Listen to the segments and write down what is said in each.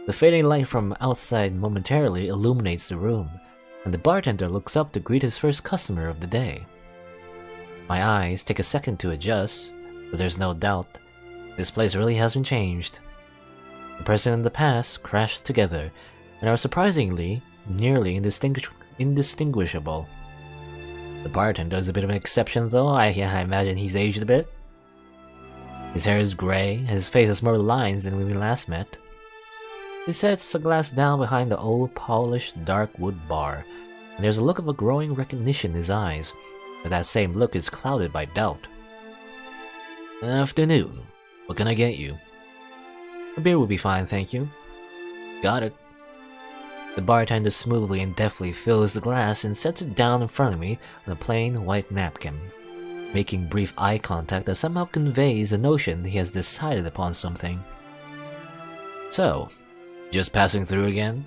The fading light from outside momentarily illuminates the room, and the bartender looks up to greet his first customer of the day. My eyes take a second to adjust, but there's no doubt this place really hasn't changed. The present and the past crashed together and are surprisingly nearly indistinguishable. The bartender is a bit of an exception though. I imagine he's aged a bit. His hair is grey, his face has more lines than when we last met. He sets a glass down behind the old polished dark wood bar, and there's a look of a growing recognition in his eyes, but that same look is clouded by doubt. Afternoon. What can I get you? A beer will be fine, thank you. Got it. The bartender smoothly and deftly fills the glass and sets it down in front of me on a plain white napkin, making brief eye contact that somehow conveys the notion he has decided upon something. So, just passing through again?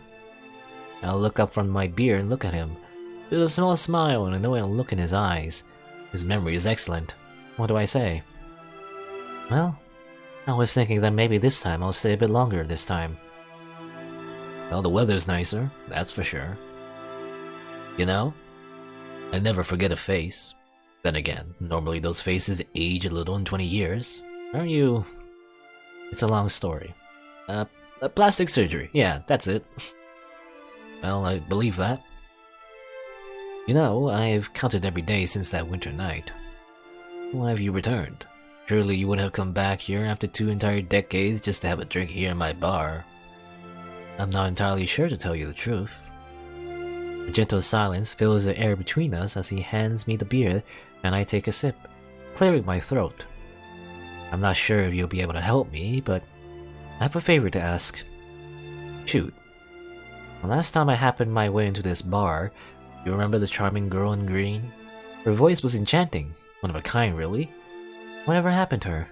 I'll look up from my beer and look at him. There's a small smile and a knowing look in his eyes. His memory is excellent. What do I say? Well, I was thinking that maybe this time I'll stay a bit longer this time. Well, the weather's nicer, that's for sure. You know, I never forget a face. Then again, normally those faces age a little in 20 years. Aren't you? It's a long story. Plastic surgery, yeah, that's it. Well, I believe that. You know, I've counted every day since that winter night. Why have you returned? Surely you wouldn't have come back here after 2 entire decades just to have a drink here in my bar. I'm not entirely sure, to tell you the truth. A gentle silence fills the air between us as he hands me the beer and I take a sip, clearing my throat. I'm not sure if you'll be able to help me, but I have a favor to ask. Shoot. The last time I happened my way into this bar, you remember the charming girl in green? Her voice was enchanting, one of a kind really. Whatever happened to her?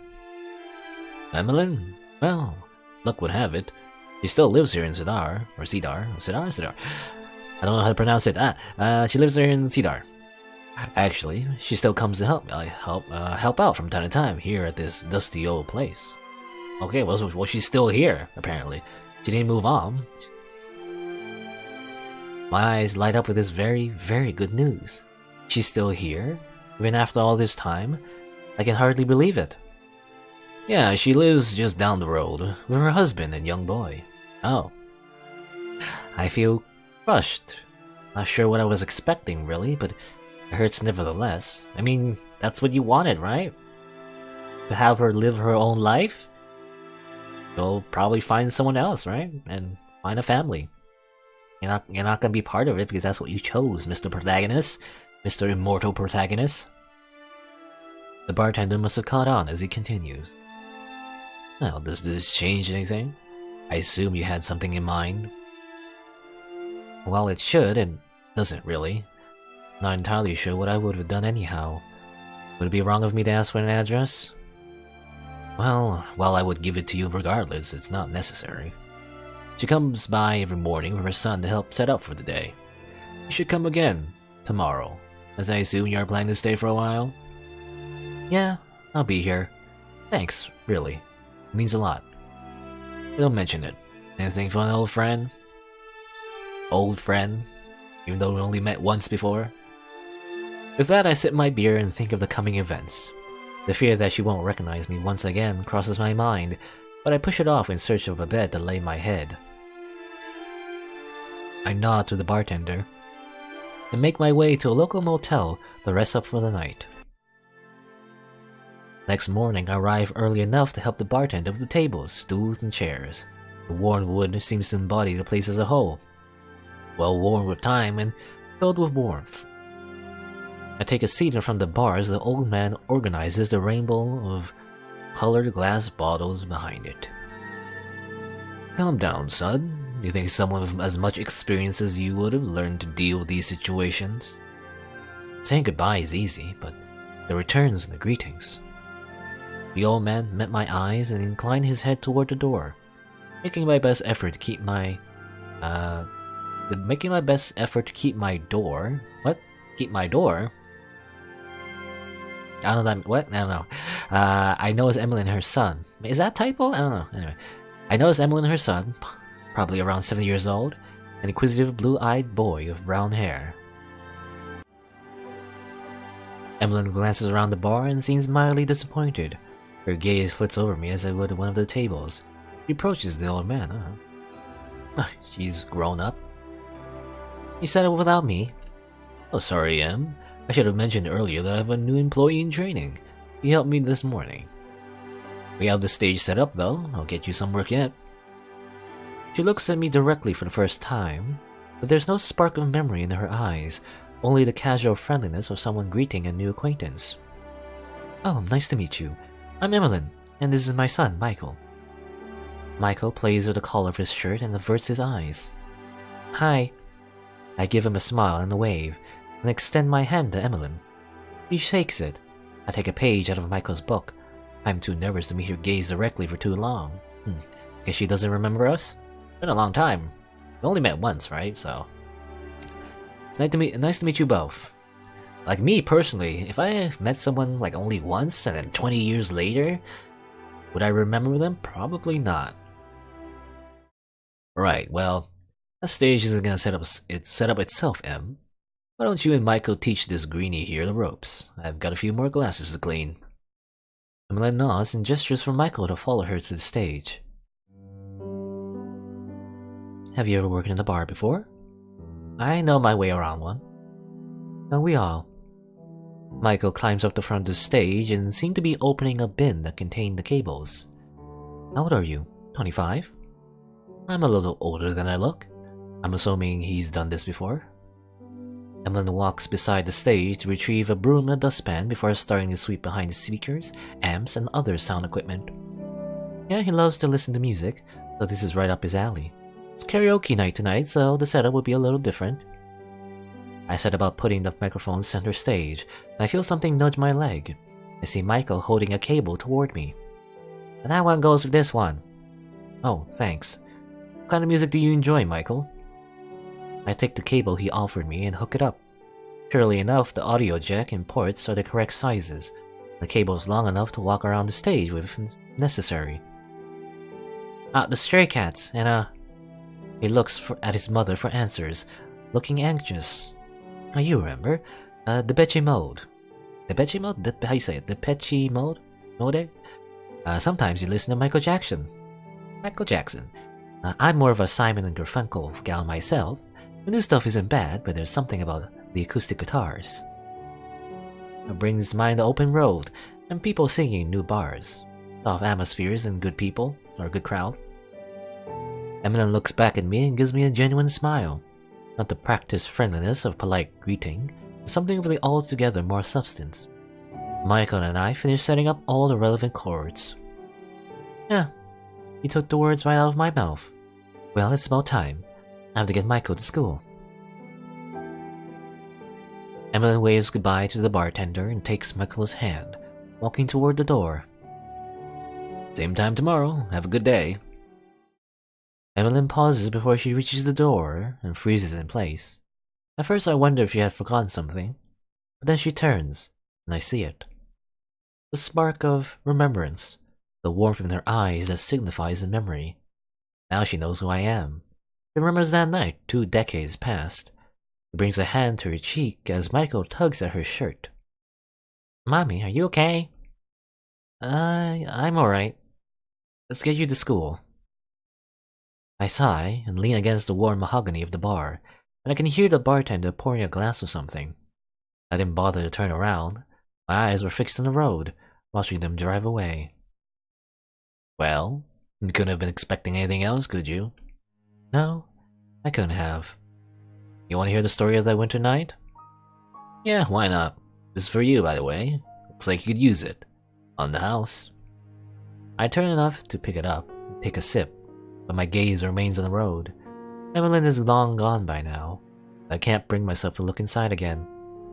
Emmeline? Well, luck would have it. She still lives here in Cedar. I don't know how to pronounce it. She lives here in Cedar. Actually, she still comes to help out from time to time here at this dusty old place. Okay, well, she's still here, apparently. She didn't move on. My eyes light up with this very, very good news. She's still here? Even after all this time? I can hardly believe it. Yeah, she lives just down the road with her husband and young boy. Oh. I feel crushed. Not sure what I was expecting, really, but it hurts nevertheless. I mean, that's what you wanted, right? To have her live her own life? You'll probably find someone else, right? And find a family. You're not gonna be part of it because that's what you chose, Mr. Protagonist. Mr. Immortal Protagonist. The bartender must have caught on as he continues. Well, does this change anything? I assume you had something in mind. Well, it should, and doesn't really. Not entirely sure what I would have done anyhow. Would it be wrong of me to ask for an address? Well, I would give it to you regardless, it's not necessary. She comes by every morning with her son to help set up for the day. You should come again, tomorrow, as I assume you are planning to stay for a while? Yeah, I'll be here. Thanks, really. It means a lot. Don't mention it. Anything fun, old friend? Old friend? Even though we only met once before? With that, I sip my beer and think of the coming events. The fear that she won't recognize me once again crosses my mind, but I push it off in search of a bed to lay my head. I nod to the bartender and make my way to a local motel to rest up for the night. Next morning, I arrive early enough to help the bartender with the tables, stools, and chairs. The worn wood seems to embody the place as a whole. Well worn with time and filled with warmth. I take a seat in front of the bar as the old man organizes the rainbow of colored glass bottles behind it. Calm down, son. Do you think someone with as much experience as you would have learned to deal with these situations? Saying goodbye is easy, but the returns and the greetings. The old man met my eyes and inclined his head toward the door, making my best effort to keep my door. What? Keep my door? I don't know that. What? I don't know. I know it's Emily and her son. Is that typo? I don't know. Anyway, I know it's Emily and her son, probably around 7 years old, an inquisitive blue-eyed boy with brown hair. Emmeline glances around the bar and seems mildly disappointed. Her gaze flits over me as I would one of the tables. She approaches the old man. She's grown up. You said it without me. Oh, sorry, Em. I should have mentioned earlier that I have a new employee in training. He helped me this morning. We have the stage set up, though. I'll get you some work yet. She looks at me directly for the first time, but there's no spark of memory in her eyes, only the casual friendliness of someone greeting a new acquaintance. Oh, nice to meet you. I'm Emmeline, and this is my son, Michael. Michael plays with the collar of his shirt and averts his eyes. Hi. I give him a smile and a wave, and extend my hand to Emmeline. He shakes it. I take a page out of Michael's book. I'm too nervous to meet her gaze directly for too long. Guess she doesn't remember us? Been a long time. We only met once, right? So it's nice to meet you both. Like me personally, if I met someone like only once and then 20 years later, would I remember them? Probably not. Right, well, that stage isn't gonna set up itself, Em. Why don't you and Michael teach this greenie here the ropes? I've got a few more glasses to clean. Emmeline nods and gestures for Michael to follow her to the stage. Have you ever worked in a bar before? I know my way around one. Don't we all? Michael climbs up the front of the stage and seemed to be opening a bin that contained the cables. How old are you? 25? I'm a little older than I look. I'm assuming he's done this before. Emmeline walks beside the stage to retrieve a broom and a dustpan before starting to sweep behind the speakers, amps, and other sound equipment. Yeah, he loves to listen to music, so this is right up his alley. It's karaoke night tonight, so the setup would be a little different. I set about putting the microphone center stage, and I feel something nudge my leg. I see Michael holding a cable toward me. And that one goes with this one. Oh, thanks. What kind of music do you enjoy, Michael? I take the cable he offered me and hook it up. Surely enough, the audio jack and ports are the correct sizes. The cable is long enough to walk around the stage with if necessary. The Stray Cats, and He looks at his mother for answers, looking anxious. You remember, Depeche Mode. Depeche Mode? How you say it? Depeche Mode? Mode? Sometimes you listen to Michael Jackson. Michael Jackson. I'm more of a Simon and Garfunkel gal myself. The new stuff isn't bad, but there's something about the acoustic guitars. It brings to mind the open road, and people singing in new bars. Soft atmospheres and good people, or a good crowd. Emmeline looks back at me and gives me a genuine smile. Not the practiced friendliness of polite greeting, but something with the altogether more substance. Michael and I finished setting up all the relevant chords. Yeah, he took the words right out of my mouth. Well, it's about time. I have to get Michael to school. Emmeline waves goodbye to the bartender and takes Michael's hand, walking toward the door. Same time tomorrow. Have a good day. Emmeline pauses before she reaches the door and freezes in place. At first I wonder if she had forgotten something, but then she turns, and I see it. The spark of remembrance, the warmth in her eyes that signifies the memory. Now she knows who I am. She remembers that night 2 decades past. She brings a hand to her cheek as Michael tugs at her shirt. Mommy, are you okay? I'm alright. Let's get you to school. I sigh and lean against the warm mahogany of the bar, and I can hear the bartender pouring a glass of something. I didn't bother to turn around. My eyes were fixed on the road, watching them drive away. Well, you couldn't have been expecting anything else, could you? No, I couldn't have. You want to hear the story of that winter night? Yeah, why not? This is for you, by the way. Looks like you could use it. On the house. I turn enough to pick it up and take a sip, but my gaze remains on the road. Emmeline is long gone by now. I can't bring myself to look inside again.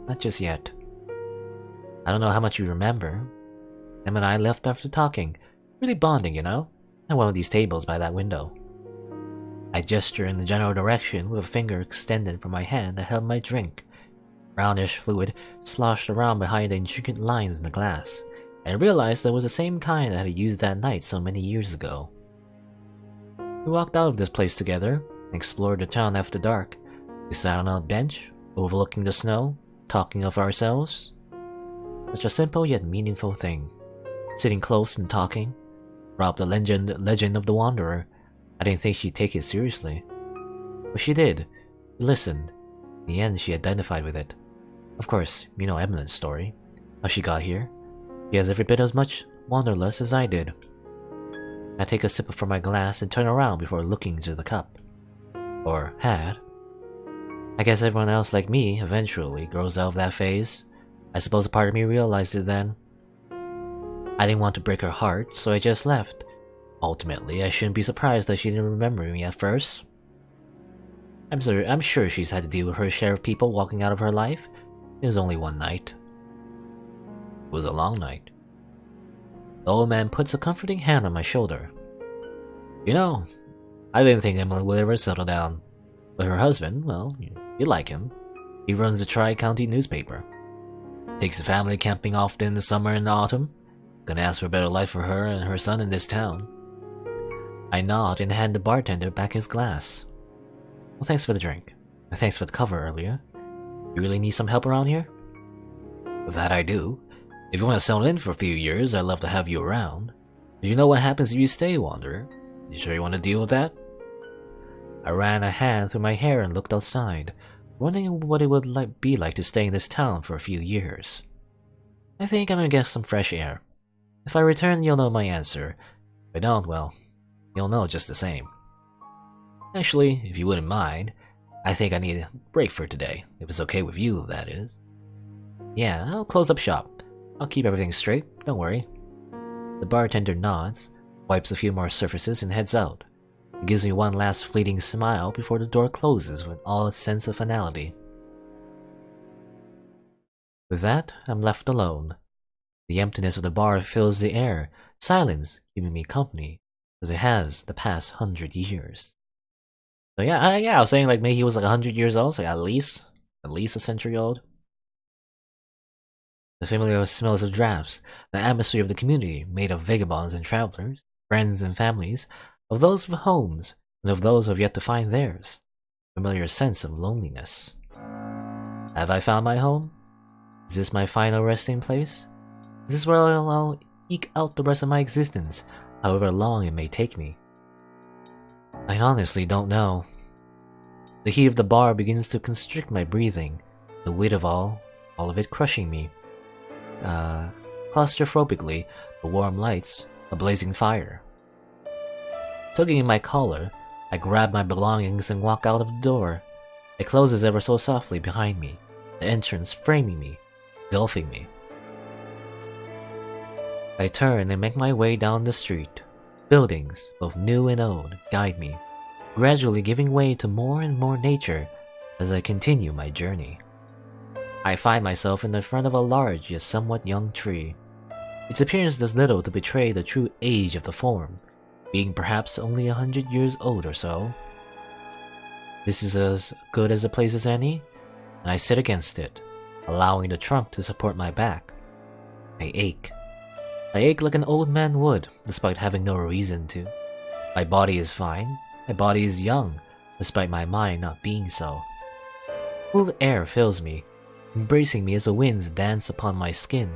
Not just yet. I don't know how much you remember. Em and I left after talking. Really bonding, you know? At one of these tables by that window. I gesture in the general direction with a finger extended from my hand that held my drink. Brownish fluid sloshed around behind the intricate lines in the glass, and I realized that it was the same kind I had used that night so many years ago. We walked out of this place together and explored the town after dark. We sat on a bench, overlooking the snow, talking of ourselves. Such a simple yet meaningful thing. Sitting close and talking. Rob the legend of the Wanderer. I didn't think she'd take it seriously. But she did. She listened. In the end, she identified with it. Of course, you know Emily's story. How she got here. She has every bit as much wanderlust as I did. I take a sip from my glass and turn around before looking into the cup. Or had. I guess everyone else like me eventually grows out of that phase. I suppose a part of me realized it then. I didn't want to break her heart, so I just left. Ultimately, I shouldn't be surprised that she didn't remember me at first. I'm sure she's had to deal with her share of people walking out of her life. It was only one night. It was a long night. The old man puts a comforting hand on my shoulder. You know, I didn't think Emily would ever settle down. But her husband, well, you like him. He runs the Tri-County newspaper. Takes the family camping often in the summer and the autumn. Gonna ask for a better life for her and her son in this town. I nod and hand the bartender back his glass. Well, thanks for the drink. And thanks for the cover earlier. You really need some help around here? That I do. If you want to settle in for a few years, I'd love to have you around. Do you know what happens if you stay, Wanderer? You sure you want to deal with that? I ran a hand through my hair and looked outside, wondering what it would be like to stay in this town for a few years. I think I'm gonna get some fresh air. If I return, you'll know my answer. If I don't, well, you'll know just the same. Actually, if you wouldn't mind, I think I need a break for today, if it's okay with you, that is. Yeah, I'll close up shop. I'll keep everything straight, don't worry. The bartender nods, wipes a few more surfaces and heads out. He gives me one last fleeting smile before the door closes with all its sense of finality. With that, I'm left alone. The emptiness of the bar fills the air, silence giving me company, as it has the past 100 years. So yeah, I was saying like maybe he was like 100 years old, so at least a century old. The familiar smells of drafts, the atmosphere of the community made of vagabonds and travelers, friends and families, of those with homes and of those who have yet to find theirs. Familiar sense of loneliness. Have I found my home? Is this my final resting place? Is this where I'll eke out the rest of my existence, however long it may take me? I honestly don't know. The heat of the bar begins to constrict my breathing, the weight of all of it crushing me. Claustrophobically, the warm lights, a blazing fire. Tugging in my collar, I grab my belongings and walk out of the door. It closes ever so softly behind me, the entrance framing me, engulfing me. I turn and make my way down the street. Buildings, both new and old, guide me, gradually giving way to more and more nature as I continue my journey. I find myself in the front of a large yet somewhat young tree. Its appearance does little to betray the true age of the form, being perhaps only 100 years old or so. This is as good as a place as any, and I sit against it, allowing the trunk to support my back. I ache. I ache like an old man would, despite having no reason to. My body is fine, my body is young, despite my mind not being so. Cool air fills me, embracing me as the winds dance upon my skin.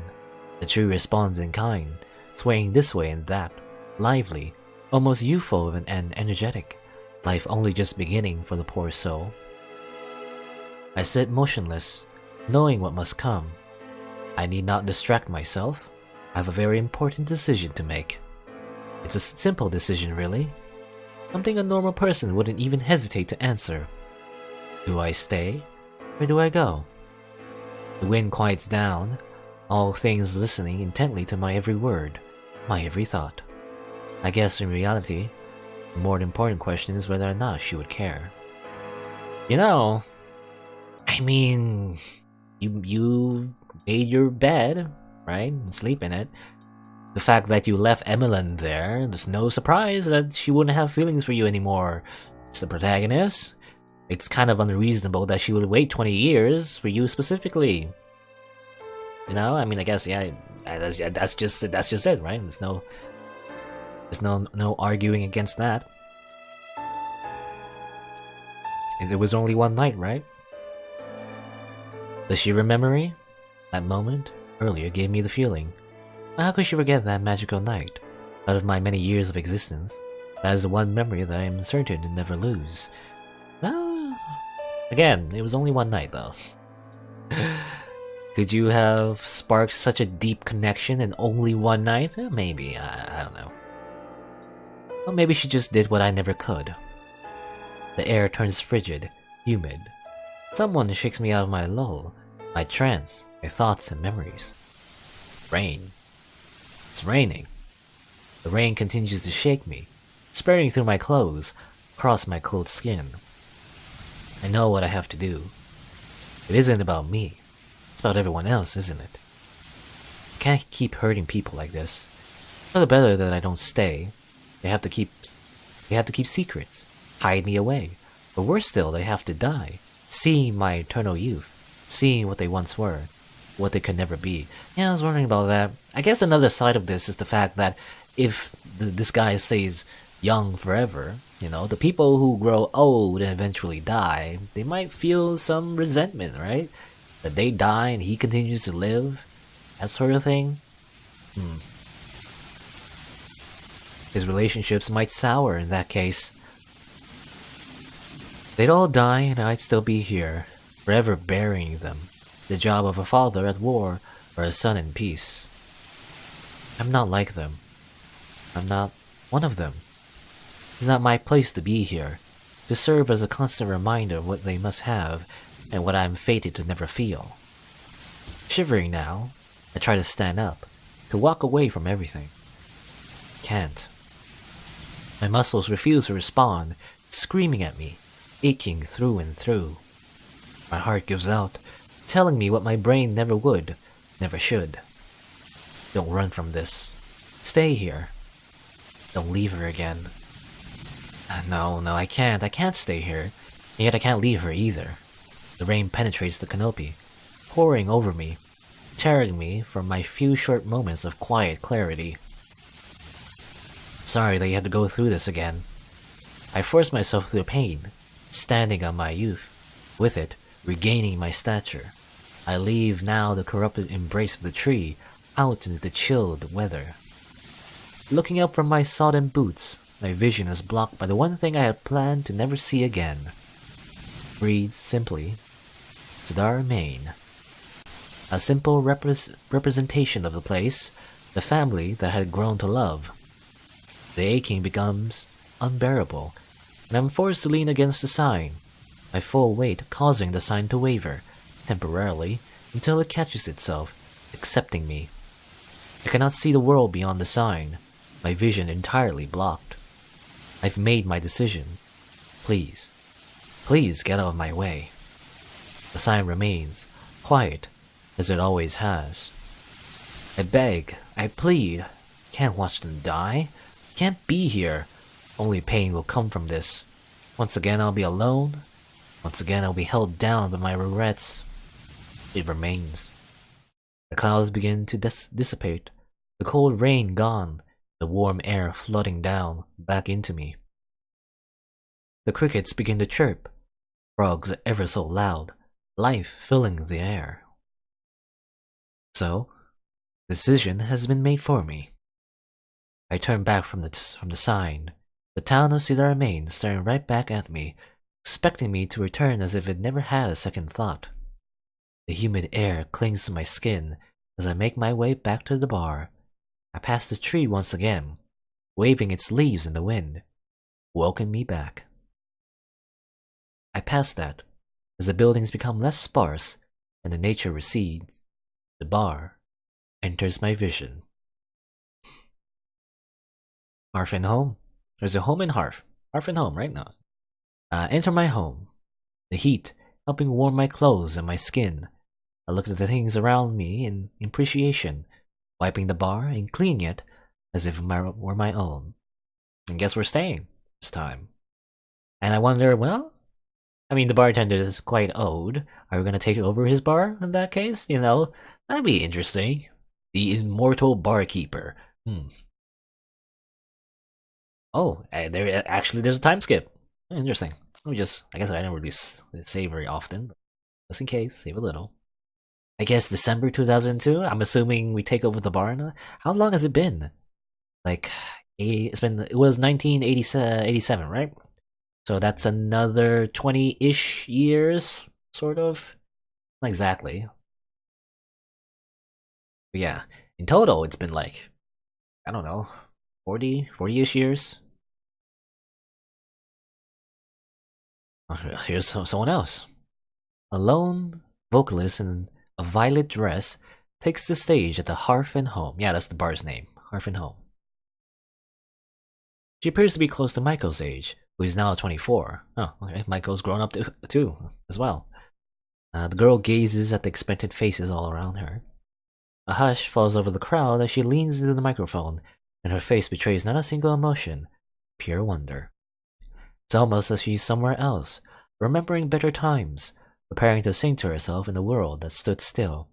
The tree responds in kind, swaying this way and that, lively, almost youthful and energetic, life only just beginning for the poor soul. I sit motionless, knowing what must come. I need not distract myself. I have a very important decision to make. It's a simple decision, really. Something a normal person wouldn't even hesitate to answer. Do I stay, or do I go? The wind quiets down, all things listening intently to my every word, my every thought. I guess in reality, the more important question is whether or not she would care. You know, I mean, you made your bed, right, and sleep in it. The fact that you left Emmeline there, there's no surprise that she wouldn't have feelings for you anymore. It's the protagonist. It's kind of unreasonable that she would wait 20 years for you specifically. You know, I mean, I guess, yeah, that's just it, right? There's no arguing against that. It was only one night, right? Does she remember me? That moment earlier gave me the feeling. How could she forget that magical night? Out of my many years of existence, that is the one memory that I am certain to never lose. Well, again, it was only one night though. Could you have sparked such a deep connection in only one night? Maybe, I don't know. Or maybe she just did what I never could. The air turns frigid, humid. Someone shakes me out of my lull, my trance, my thoughts and memories. Rain. It's raining. The rain continues to shake me, spraying through my clothes, across my cold skin. I know what I have to do. It isn't about me. It's about everyone else, isn't it? I can't keep hurting people like this. For the better that I don't stay. They have to keep secrets, hide me away. Or worse still, they have to die, seeing my eternal youth, seeing what they once were, what they could never be. Yeah, I was wondering about that. I guess another side of this is the fact that if this guy stays young forever, you know, the people who grow old and eventually die, they might feel some resentment, right? That they die and he continues to live, that sort of thing. His relationships might sour in that case. They'd all die and I'd still be here, forever burying them. The job of a father at war or a son in peace. I'm not like them. I'm not one of them. It's not my place to be here, to serve as a constant reminder of what they must have and what I am fated to never feel. Shivering now, I try to stand up, to walk away from everything. Can't. My muscles refuse to respond, screaming at me, aching through and through. My heart gives out, telling me what my brain never would, never should. Don't run from this. Stay here. Don't leave her again. No, I can't. I can't stay here. And yet I can't leave her either. The rain penetrates the canopy, pouring over me, tearing me from my few short moments of quiet clarity. Sorry that you had to go through this again. I forced myself through the pain, standing on my youth, with it, regaining my stature. I leave now the corrupted embrace of the tree, out into the chilled weather. Looking up from my sodden boots, my vision is blocked by the one thing I had planned to never see again. Reads simply, Sidar, Maine. A simple representation of the place, the family that I had grown to love. The aching becomes unbearable, and I'm forced to lean against the sign, my full weight causing the sign to waver, temporarily, until it catches itself, accepting me. I cannot see the world beyond the sign, my vision entirely blocked. I've made my decision. Please, please get out of my way. The sign remains, quiet, as it always has. I beg, I plead, can't watch them die. Can't be here. Only pain will come from this. Once again I'll be alone. Once again I'll be held down by my regrets. It remains. The clouds begin to dissipate. The cold rain gone. The warm air flooding down, back into me. The crickets begin to chirp. Frogs are ever so loud. Life filling the air. So, decision has been made for me. I turn back from the sign. The town of Cedar remains staring right back at me, expecting me to return as if it never had a second thought. The humid air clings to my skin as I make my way back to the bar. I pass the tree once again, waving its leaves in the wind, welcome me back. I pass that as the buildings become less sparse and the nature recedes. The bar enters my vision. Hearth and home. There's a home and hearth. Hearth and home right now. Enter my home. The heat helping warm my clothes and my skin. I look at the things around me in appreciation, wiping the bar and cleaning it as if it were my own. And guess we're staying this time. And I wonder, well, I mean, the bartender is quite old. Are we going to take over his bar in that case? You know, that'd be interesting. The immortal barkeeper. Oh, there's a time skip. Interesting. I guess I don't really save very often. Just in case, save a little. I guess December 2002. I'm assuming we take over the bar now. How long has it been? Like, it was 1987, right? So that's another 20-ish years, sort of. Not exactly. But yeah, in total, it's been like, I don't know, 40-ish years. Here's someone else. A lone vocalist in a violet dress takes the stage at the Hearth and Home. Yeah, that's the bar's name, Hearth and Home. She appears to be close to Michael's age, who is now 24. Oh, okay, Michael's grown up too, as well. The girl gazes at the expectant faces all around her. A hush falls over the crowd as she leans into the microphone, and her face betrays not a single emotion, pure wonder. It's almost as she's somewhere else, remembering better times, preparing to sing to herself in a world that stood still,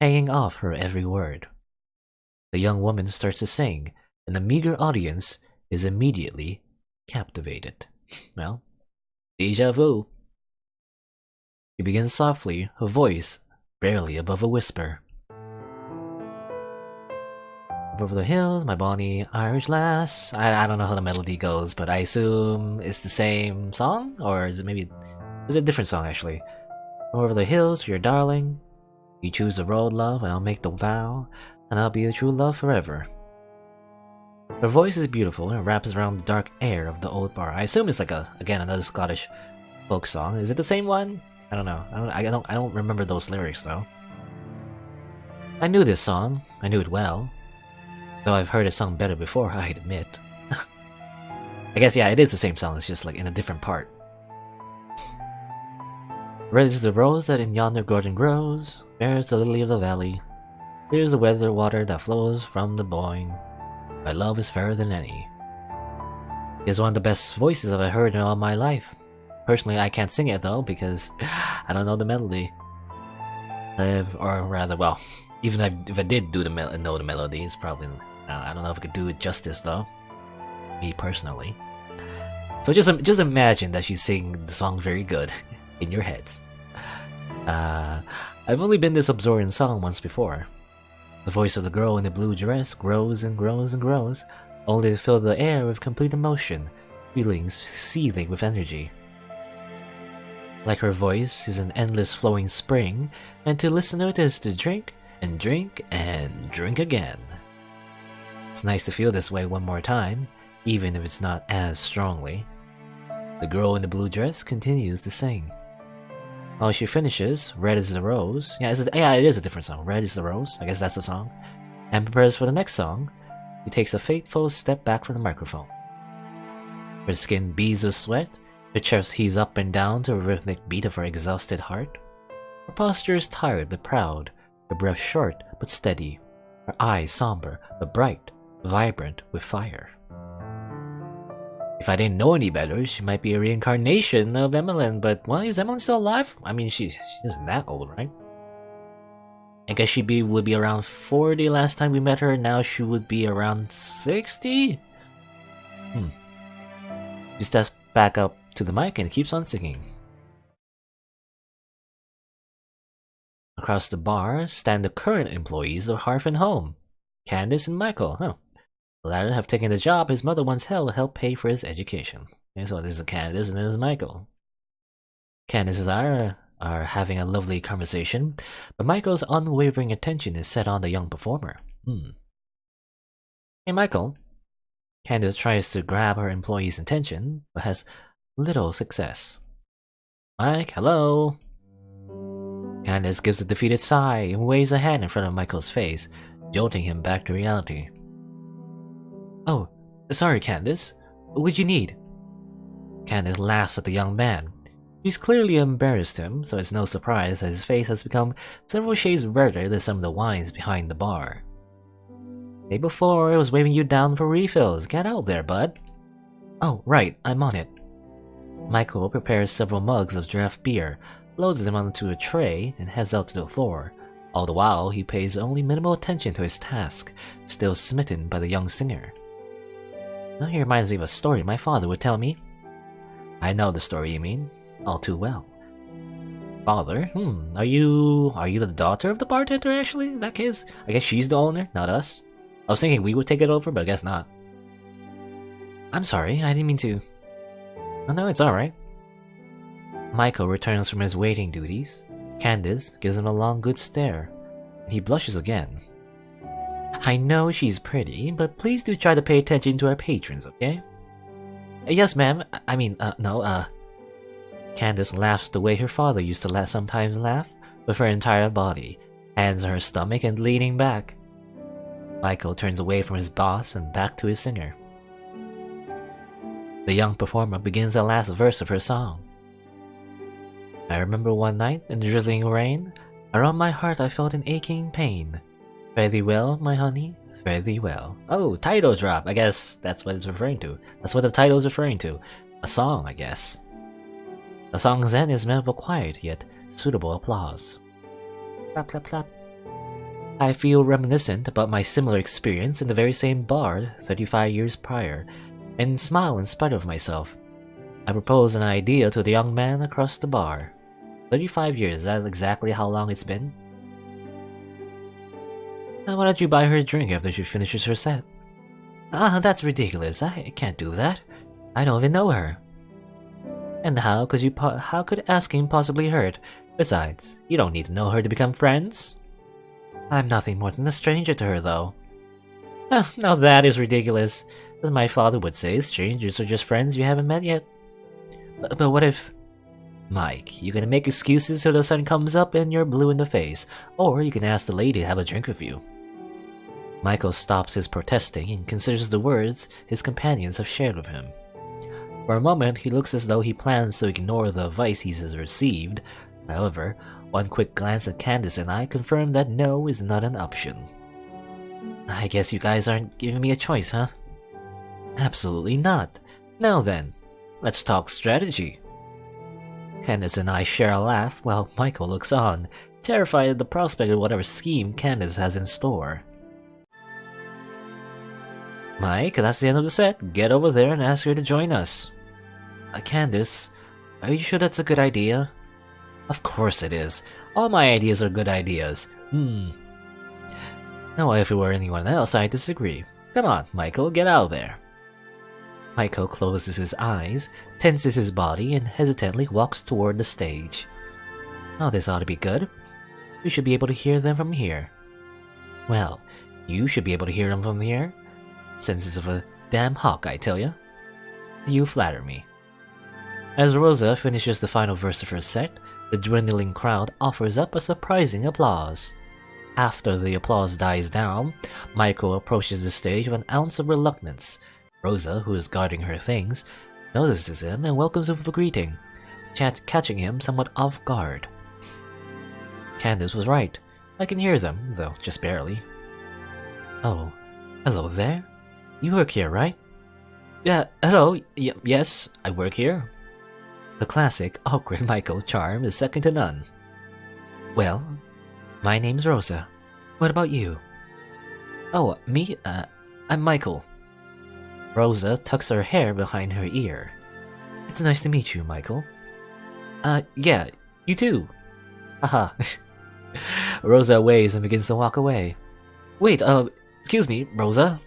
hanging off her every word. The young woman starts to sing, and the meager audience is immediately captivated. Well, déjà vu. She begins softly, her voice barely above a whisper. Over the hills, my bonny Irish lass. I don't know how the melody goes, but I assume it's the same song? Or is it a different song actually? Over the hills for your darling. You choose the road, love, and I'll make the vow, and I'll be your true love forever. Her voice is beautiful and wraps around the dark air of the old bar. I assume it's like another Scottish folk song. Is it the same one? I don't know. I don't remember those lyrics though. I knew this song. I knew it well. Though I've heard it sung better before, I'd admit. I guess, yeah, it is the same song, it's just like in a different part. Red is the rose that in yonder garden grows, fair is the lily of the valley, clear is the weather water that flows from the Boyne. My love is fairer than any. He has one of the best voices I've heard in all my life. Personally, I can't sing it though, because I don't know the melody. Or rather, well, even if I did know the melody, it's probably... I don't know if I could do it justice though. Me personally. So just imagine that she's singing the song very good in your heads. I've only been this absorbed in song once before. The voice of the girl in the blue dress grows and grows and grows, only to fill the air with complete emotion, feelings seething with energy. Like her voice is an endless flowing spring, and to listen to it is to drink and drink and drink again. It's nice to feel this way one more time, even if it's not as strongly. The girl in the blue dress continues to sing. While she finishes, Red is the Rose. Yeah, it is a different song. Red is the Rose. I guess that's the song. And prepares for the next song. She takes a fateful step back from the microphone. Her skin beads of sweat. Her chest heaves up and down to a rhythmic beat of her exhausted heart. Her posture is tired but proud. Her breath short but steady. Her eyes somber but bright, vibrant with fire. If I didn't know any better, she might be a reincarnation of Emmeline, but, well, is Emmeline still alive? I mean, she isn't that old, right? I guess she would be around 40 last time we met her, now she would be around 60? She steps back up to the mic and keeps on singing. Across the bar stand the current employees of Hearth and Home, Candace and Michael. The latter have taken the job his mother once held to help pay for his education. Okay, so this is Candace and this is Michael. Candace and I are having a lovely conversation, but Michael's unwavering attention is set on the young performer. Hey Michael. Candace tries to grab her employee's attention, but has little success. Mike, hello. Candace gives a defeated sigh and waves a hand in front of Michael's face, jolting him back to reality. Oh, sorry Candace. What would you need? Candace laughs at the young man. She's clearly embarrassed him, so it's no surprise that his face has become several shades redder than some of the wines behind the bar. Day before, I was waving you down for refills. Get out there, bud. Oh, right, I'm on it. Michael prepares several mugs of draft beer, loads them onto a tray, and heads out to the floor. All the while, he pays only minimal attention to his task, still smitten by the young singer. Now he reminds me of a story my father would tell me. I know the story you mean, all too well. Father? Are you the daughter of the bartender, actually? In that case, I guess she's the owner, not us. I was thinking we would take it over, but I guess not. I'm sorry, I didn't mean to. Oh no, it's alright. Michael returns from his waiting duties. Candace gives him a long good stare. He blushes again. I know she's pretty, but please do try to pay attention to our patrons, okay? Yes, ma'am. No. Candace laughs the way her father used to sometimes laugh, with her entire body, hands on her stomach and leaning back. Michael turns away from his boss and back to his singer. The young performer begins the last verse of her song. I remember one night in the drizzling rain, around my heart I felt an aching pain. Fare thee well, my honey, fare thee well. Oh, title drop. I guess that's what it's referring to. That's what the title is referring to. A song, I guess. The song's end is met with quiet yet suitable applause. Clap, clap, clap. I feel reminiscent about my similar experience in the very same bar 35 years prior, and smile in spite of myself. I propose an idea to the young man across the bar. 35 years, is that exactly how long it's been? Why don't you buy her a drink after she finishes her set? That's ridiculous. I can't do that. I don't even know her. And how could asking possibly hurt? Besides, you don't need to know her to become friends. I'm nothing more than a stranger to her, though. Now that is ridiculous. As my father would say, strangers are just friends you haven't met yet. But what if... Mike, you can make excuses till the sun comes up and you're blue in the face, or you can ask the lady to have a drink with you. Michael stops his protesting and considers the words his companions have shared with him. For a moment, he looks as though he plans to ignore the advice he has received. However, one quick glance at Candace and I confirm that no is not an option. I guess you guys aren't giving me a choice, huh? Absolutely not. Now then, let's talk strategy. Candace and I share a laugh while Michael looks on, terrified at the prospect of whatever scheme Candace has in store. Mike, that's the end of the set. Get over there and ask her to join us. Candace, are you sure that's a good idea? Of course it is. All my ideas are good ideas. Now, if it were anyone else, I'd disagree. Come on, Michael, get out of there. Michael closes his eyes, tenses his body, and hesitantly walks toward the stage. Oh, this ought to be good. We should be able to hear them from here. Well, you should be able to hear them from here. Senses of a damn hawk, I tell ya. You flatter me. As Rosa finishes the final verse of her set, the dwindling crowd offers up a surprising applause. After the applause dies down, Michael approaches the stage with an ounce of reluctance. Rosa, who is guarding her things, notices him and welcomes him with a greeting, catching him somewhat off guard. Candace was right. I can hear them, though just barely. Oh, hello there? You work here, right? Yeah, hello. Yes, I work here. The classic, awkward Michael charm is second to none. Well, my name's Rosa. What about you? Oh, me? I'm Michael. Rosa tucks her hair behind her ear. It's nice to meet you, Michael. Yeah, you too. Haha. Rosa waves and begins to walk away. Wait, excuse me, Rosa.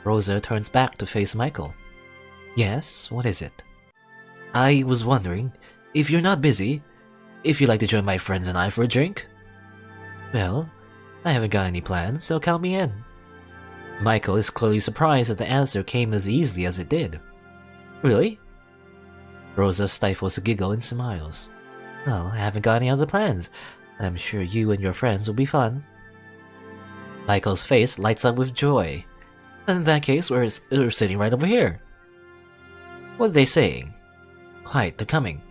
Rosa turns back to face Michael. Yes, what is it? I was wondering, if you're not busy, if you'd like to join my friends and I for a drink? Well, I haven't got any plans, so count me in. Michael is clearly surprised that the answer came as easily as it did. Really? Rosa stifles a giggle and smiles. Well, I haven't got any other plans, and I'm sure you and your friends will be fun. Michael's face lights up with joy. In that case, we're sitting right over here. What are they saying? Quiet, they're coming.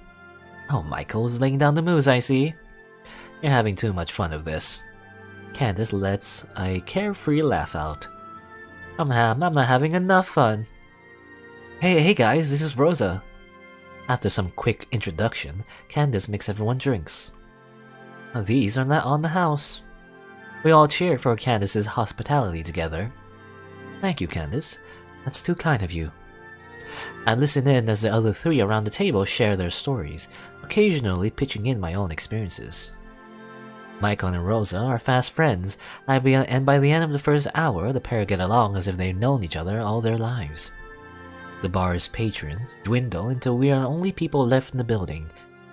Oh, Michael's laying down the moves, I see. You're having too much fun of this. Candace lets a carefree laugh out. I'm not having enough fun. Hey guys, this is Rosa. After some quick introduction, Candace makes everyone drinks. These are not on the house. We all cheer for Candace's hospitality together. Thank you, Candace. That's too kind of you. I listen in as the other three around the table share their stories, occasionally pitching in my own experiences. Michael and Rosa are fast friends, and by the end of the first hour, the pair get along as if they've known each other all their lives. The bar's patrons dwindle until we are the only people left in the building,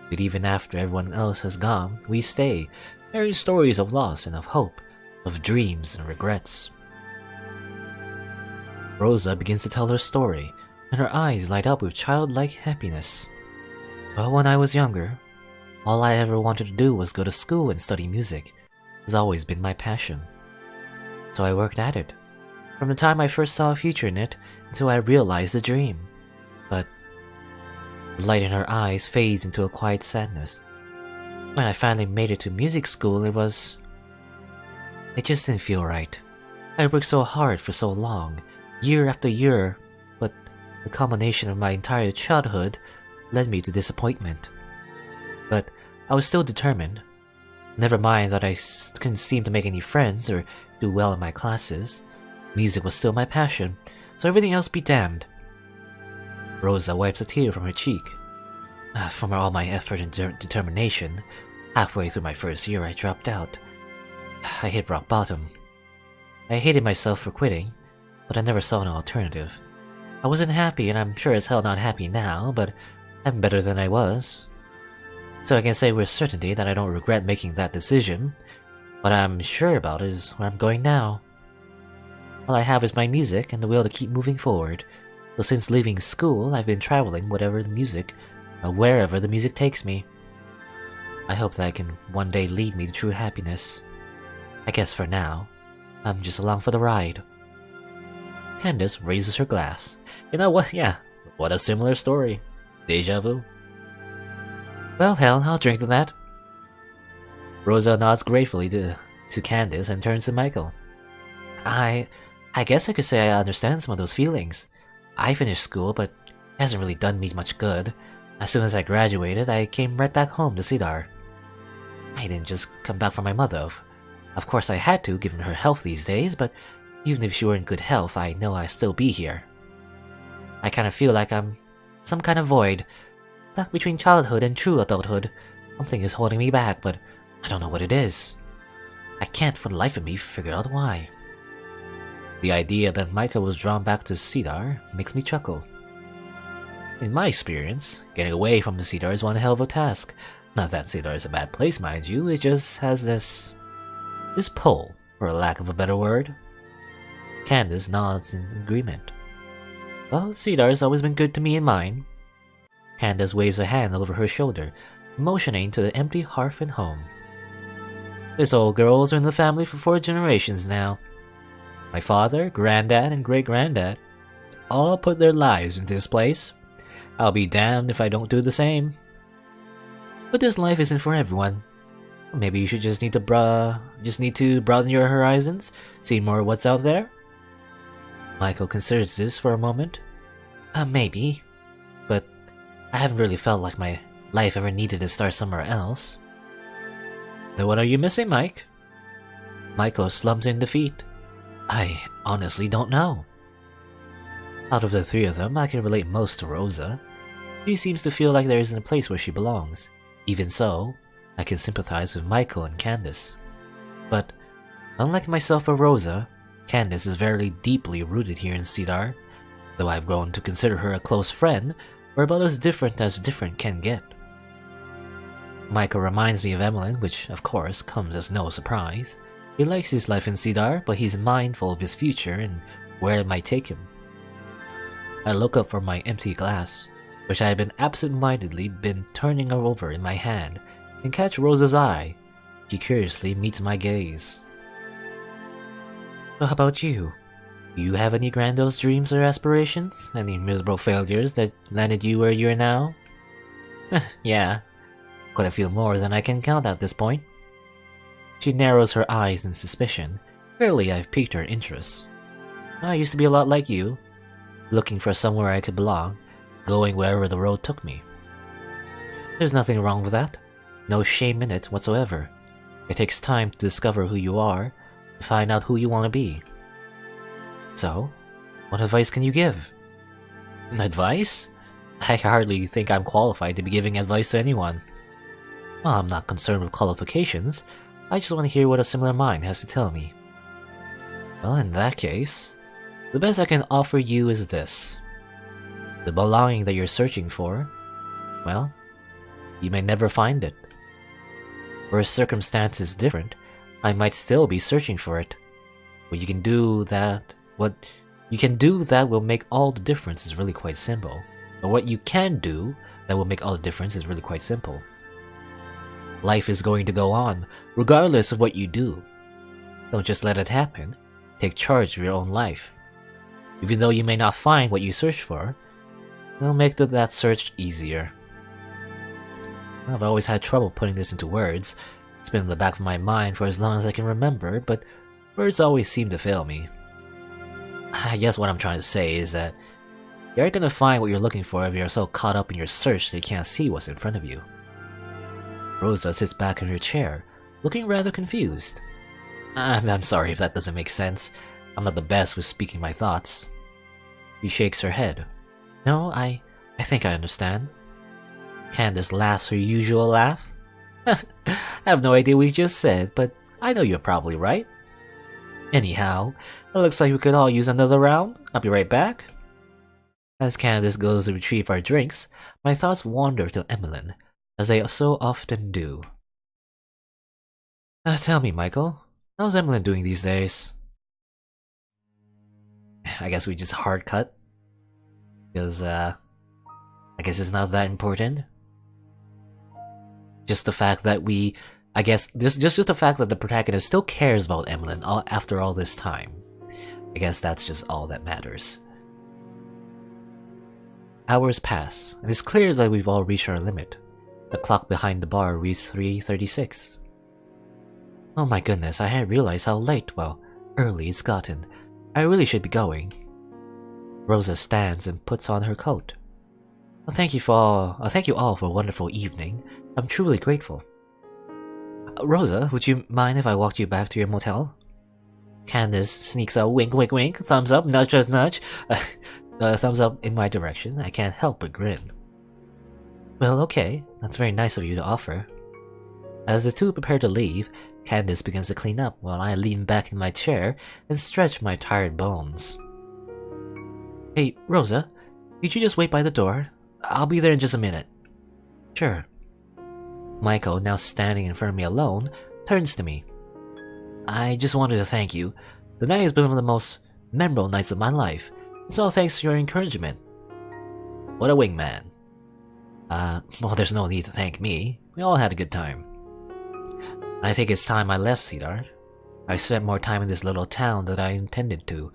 but even after everyone else has gone, we stay, hearing stories of loss and of hope, of dreams and regrets. Rosa begins to tell her story, and her eyes light up with childlike happiness. Well, when I was younger, all I ever wanted to do was go to school and study music. It has always been my passion. So I worked at it, from the time I first saw a future in it until I realized the dream. But the light in her eyes fades into a quiet sadness. When I finally made it to music school, it just didn't feel right. I worked so hard for so long, year after year, but the culmination of my entire childhood led me to disappointment. But I was still determined. Never mind that I couldn't seem to make any friends or do well in my classes. Music was still my passion, so everything else be damned. Rosa wipes a tear from her cheek. From all my effort and determination, halfway through my first year I dropped out. I hit rock bottom. I hated myself for quitting, but I never saw an alternative. I wasn't happy, and I'm sure as hell not happy now, but I'm better than I was. So I can say with certainty that I don't regret making that decision. What I'm sure about is where I'm going now. All I have is my music and the will to keep moving forward. So since leaving school, I've been traveling wherever the music takes me. I hope that can one day lead me to true happiness. I guess for now, I'm just along for the ride. Candace raises her glass. You know what? Yeah, what a similar story. Deja vu. Well, hell, I'll drink to that. Rosa nods gratefully to Candace and turns to Michael. I guess I could say I understand some of those feelings. I finished school, but it hasn't really done me much good. As soon as I graduated, I came right back home to Cedar. I didn't just come back for my mother. Of course I had to, given her health these days, but even if she were in good health, I know I'd still be here. I kind of feel like I'm some kind of void, stuck between childhood and true adulthood. Something is holding me back, but I don't know what it is. I can't for the life of me figure out why. The idea that Micah was drawn back to Cedar makes me chuckle. In my experience, getting away from the Cedar is one hell of a task. Not that Cedar is a bad place, mind you, it just has this pull, for lack of a better word. Candace nods in agreement. Well, Cedar's always been good to me and mine. Candace waves a hand over her shoulder, motioning to the empty hearth and home. This old girl's been in the family for 4 generations now. My father, granddad, and great-granddad all put their lives into this place. I'll be damned if I don't do the same. But this life isn't for everyone. Maybe you should just need to broaden your horizons, see more of what's out there. Michael considers this for a moment. Maybe, but I haven't really felt like my life ever needed to start somewhere else. Then what are you missing, Mike? Michael slumps in defeat. I honestly don't know. Out of the 3 of them, I can relate most to Rosa. She seems to feel like there isn't a place where she belongs. Even so, I can sympathize with Michael and Candace. But, unlike myself or Rosa, Candace is very deeply rooted here in Cedar. Though I've grown to consider her a close friend, we're about as different can get. Michael reminds me of Emlyn, which of course comes as no surprise. He likes his life in Cedar, but he's mindful of his future and where it might take him. I look up from my empty glass, which I had been absent-mindedly turning over in my hand, and catch Rosa's eye. She curiously meets my gaze. So how about you? Do you have any grandiose dreams or aspirations? Any miserable failures that landed you where you are now? Yeah, quite a few more than I can count at this point. She narrows her eyes in suspicion. Clearly I've piqued her interest. I used to be a lot like you, looking for somewhere I could belong, going wherever the road took me. There's nothing wrong with that. No shame in it whatsoever. It takes time to discover who you are, to find out who you want to be. So, what advice can you give? Advice? I hardly think I'm qualified to be giving advice to anyone. Well, I'm not concerned with qualifications. I just want to hear what a similar mind has to tell me. Well, in that case, the best I can offer you is this. The belonging that you're searching for, well, you may never find it. Where a circumstance is different, I might still be searching for it. What you can do that will make all the difference is really quite simple. Or what you can do that will make all the difference is really quite simple. Life is going to go on, regardless of what you do. Don't just let it happen. Take charge of your own life. Even though you may not find what you search for, it'll make that search easier. I've always had trouble putting this into words. It's been in the back of my mind for as long as I can remember, but words always seem to fail me. I guess what I'm trying to say is that you aren't gonna find what you're looking for if you're so caught up in your search that you can't see what's in front of you. Rosa sits back in her chair, looking rather confused. I'm sorry if that doesn't make sense. I'm not the best with speaking my thoughts. She shakes her head. No, I think I understand. Candace laughs her usual laugh. I have no idea what you just said, but I know you're probably right. Anyhow, it looks like we could all use another round. I'll be right back. As Candace goes to retrieve our drinks, my thoughts wander to Emmeline, as they so often do. Tell me, Michael, how's Emmeline doing these days? I guess we just hard cut. Because, I guess it's not that important. Just the fact that just the fact that the protagonist still cares about Emmeline after all this time. I guess that's just all that matters. Hours pass, and it's clear that we've all reached our limit. The clock behind the bar reads 3:36. Oh my goodness, I hadn't realized how early it's gotten. I really should be going. Rosa stands and puts on her coat. Thank you all for a wonderful evening. I'm truly grateful. Rosa, would you mind if I walked you back to your motel? Candace sneaks a wink, wink, wink, thumbs up, nudge, nudge, nudge. Thumbs up in my direction. I can't help but grin. Well, okay, that's very nice of you to offer. As the two prepare to leave, Candace begins to clean up while I lean back in my chair and stretch my tired bones. Hey, Rosa, could you just wait by the door? I'll be there in just a minute. Sure. Michael, now standing in front of me alone, turns to me. I just wanted to thank you. The night has been one of the most memorable nights of my life. It's all thanks to your encouragement. What a wingman. Well, there's no need to thank me. We all had a good time. I think it's time I left, Cedar. I spent more time in this little town than I intended to.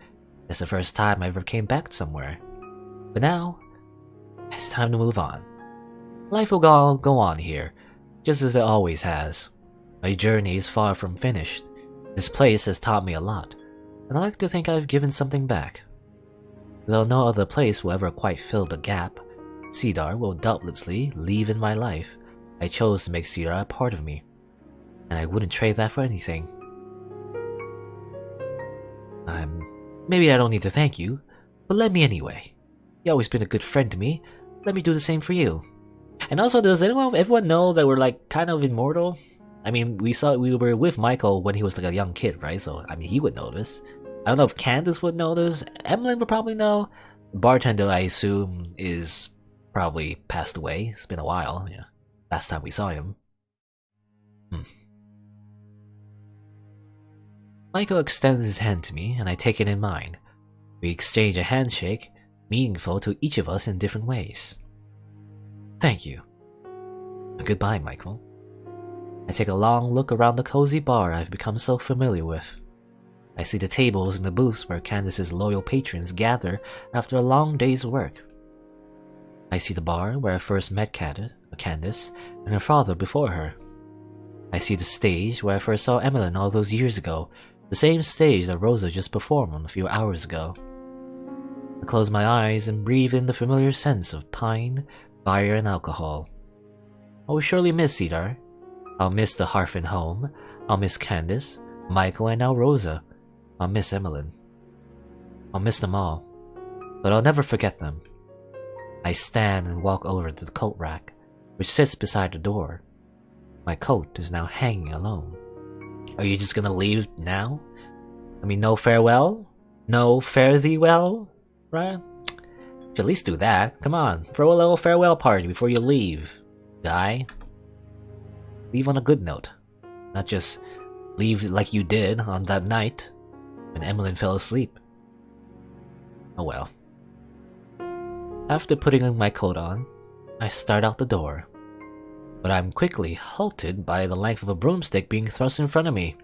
It's the first time I ever came back somewhere. But now, it's time to move on. Life will go on here, just as it always has. My journey is far from finished. This place has taught me a lot, and I like to think I've given something back. Though no other place will ever quite fill the gap, Cedar will doubtlessly leave in my life. I chose to make Cedar a part of me, and I wouldn't trade that for anything. Maybe I don't need to thank you, but let me anyway. You've always been a good friend to me. Let me do the same for you. And also, does everyone know that we're like kind of immortal? I mean, we were with Michael when he was like a young kid, right? So, I mean, he would notice. I don't know if Candace would notice. Emmeline would probably know. Bartender, I assume, is probably passed away. It's been a while. Yeah, last time we saw him. Michael extends his hand to me, and I take it in mine. We exchange a handshake, meaningful to each of us in different ways. Thank you. Goodbye, Michael. I take a long look around the cozy bar I've become so familiar with. I see the tables and the booths where Candace's loyal patrons gather after a long day's work. I see the bar where I first met Candace and her father before her. I see the stage where I first saw Emmeline all those years ago, the same stage that Rosa just performed on a few hours ago. I close my eyes and breathe in the familiar sense of pine, fire, and alcohol. I will surely miss Cedar. I'll miss the Harfin home. I'll miss Candace, Michael, and now Rosa. I'll miss Emmeline. I'll miss them all, but I'll never forget them. I stand and walk over to the coat rack, which sits beside the door. My coat is now hanging alone. Are you just gonna leave now? I mean, no farewell? No fare thee well? Right? Should at least do that. Come on, throw a little farewell party before you leave, guy. Leave on a good note. Not just leave like you did on that night when Emmeline fell asleep. Oh well. After putting my coat on, I start out the door, but I'm quickly halted by the length of a broomstick being thrust in front of me.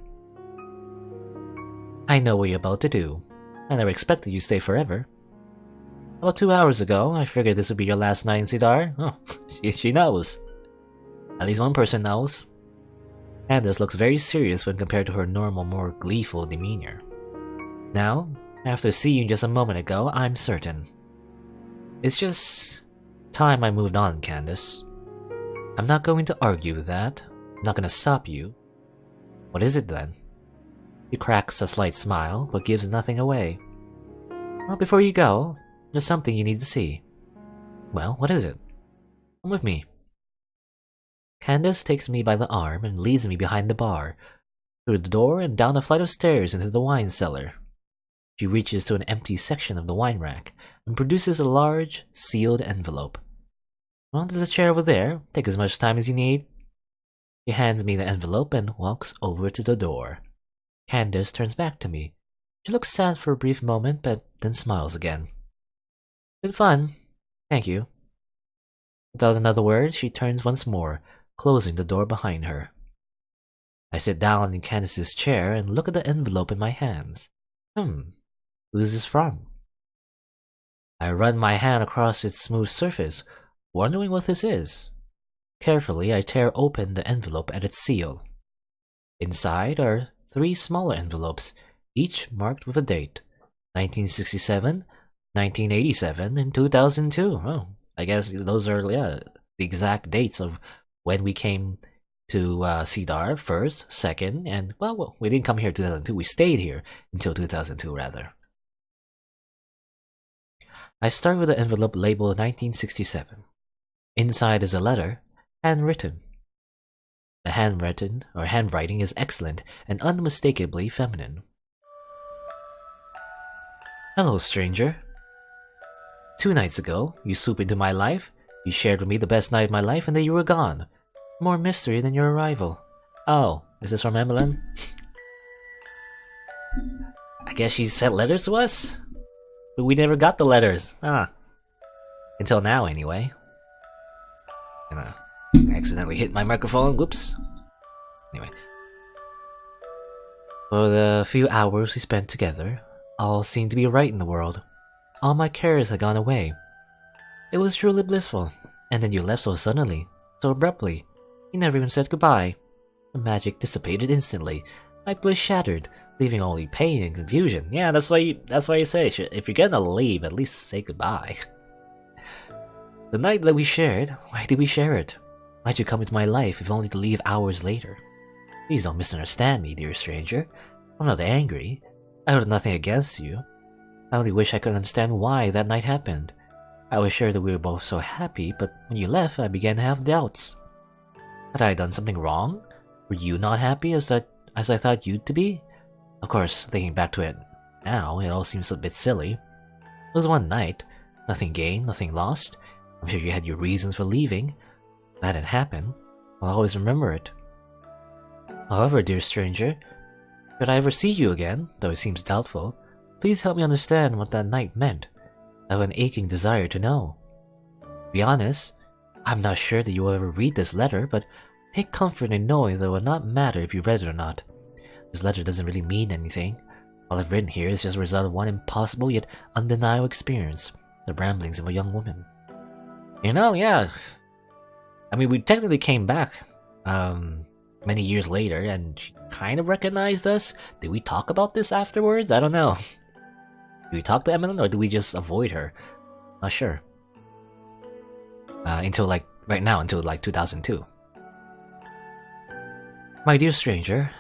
I know what you're about to do. I never expected you to stay forever. About 2 hours ago, I figured this would be your last night in Sidar. Oh, she knows. At least one person knows. Candace looks very serious when compared to her normal, more gleeful demeanor. Now, after seeing you just a moment ago, I'm certain. It's just time I moved on, Candace. I'm not going to argue with that. I'm not going to stop you. What is it then? She cracks a slight smile, but gives nothing away. Well, before you go, there's something you need to see. Well, what is it? Come with me. Candace takes me by the arm and leads me behind the bar, through the door and down a flight of stairs into the wine cellar. She reaches to an empty section of the wine rack and produces a large, sealed envelope. Well, there's a chair over there. Take as much time as you need. She hands me the envelope and walks over to the door. Candace turns back to me. She looks sad for a brief moment, but then smiles again. Been fun. Thank you. Without another word, she turns once more, closing the door behind her. I sit down in Candace's chair and look at the envelope in my hands. Who's this from? I run my hand across its smooth surface, wondering what this is. Carefully, I tear open the envelope at its seal. Inside are 3 smaller envelopes, each marked with a date: 1967, 1987, and 2002. Oh, I guess those are the exact dates of when we came to Sidar first, second, and well, we didn't come here in 2002. We stayed here until 2002, rather. I start with the envelope labeled 1967. Inside is a letter, handwritten. The handwriting is excellent and unmistakably feminine. Hello, stranger. 2 nights ago, you swooped into my life, you shared with me the best night of my life, and then you were gone. More mystery than your arrival. Oh, is this from Emmeline? I guess she sent letters to us? But we never got the letters. Until now, anyway. I accidentally hit my microphone. Whoops. Anyway. For the few hours we spent together, all seemed to be right in the world. All my cares had gone away. It was truly blissful. And then you left so suddenly, so abruptly. You never even said goodbye. The magic dissipated instantly. My bliss shattered, leaving only pain and confusion. Yeah, that's why you say, if you're gonna leave, at least say goodbye. The night that we shared, why did we share it? Why'd you come into my life if only to leave hours later? Please don't misunderstand me, dear stranger. I'm not angry. I hold nothing against you. I only wish I could understand why that night happened. I was sure that we were both so happy, but when you left, I began to have doubts. Had I done something wrong? Were you not happy as I thought you'd to be? Of course, thinking back to it now, it all seems a bit silly. It was one night. Nothing gained, nothing lost. I'm sure you had your reasons for leaving. Glad it happened. I'll always remember it. However, dear stranger, should I ever see you again, though it seems doubtful, please help me understand what that night meant. I have an aching desire to know. To be honest, I'm not sure that you will ever read this letter, but take comfort in knowing that it will not matter if you read it or not. This letter doesn't really mean anything. All I've written here is just a result of one impossible yet undeniable experience, the ramblings of a young woman. You know, yeah. I mean, we technically came back many years later, and she kind of recognized us. Did we talk about this afterwards? I don't know. Do we talk to Emmeline, or do we just avoid her? Not sure. Until right now, until 2002. My dear stranger,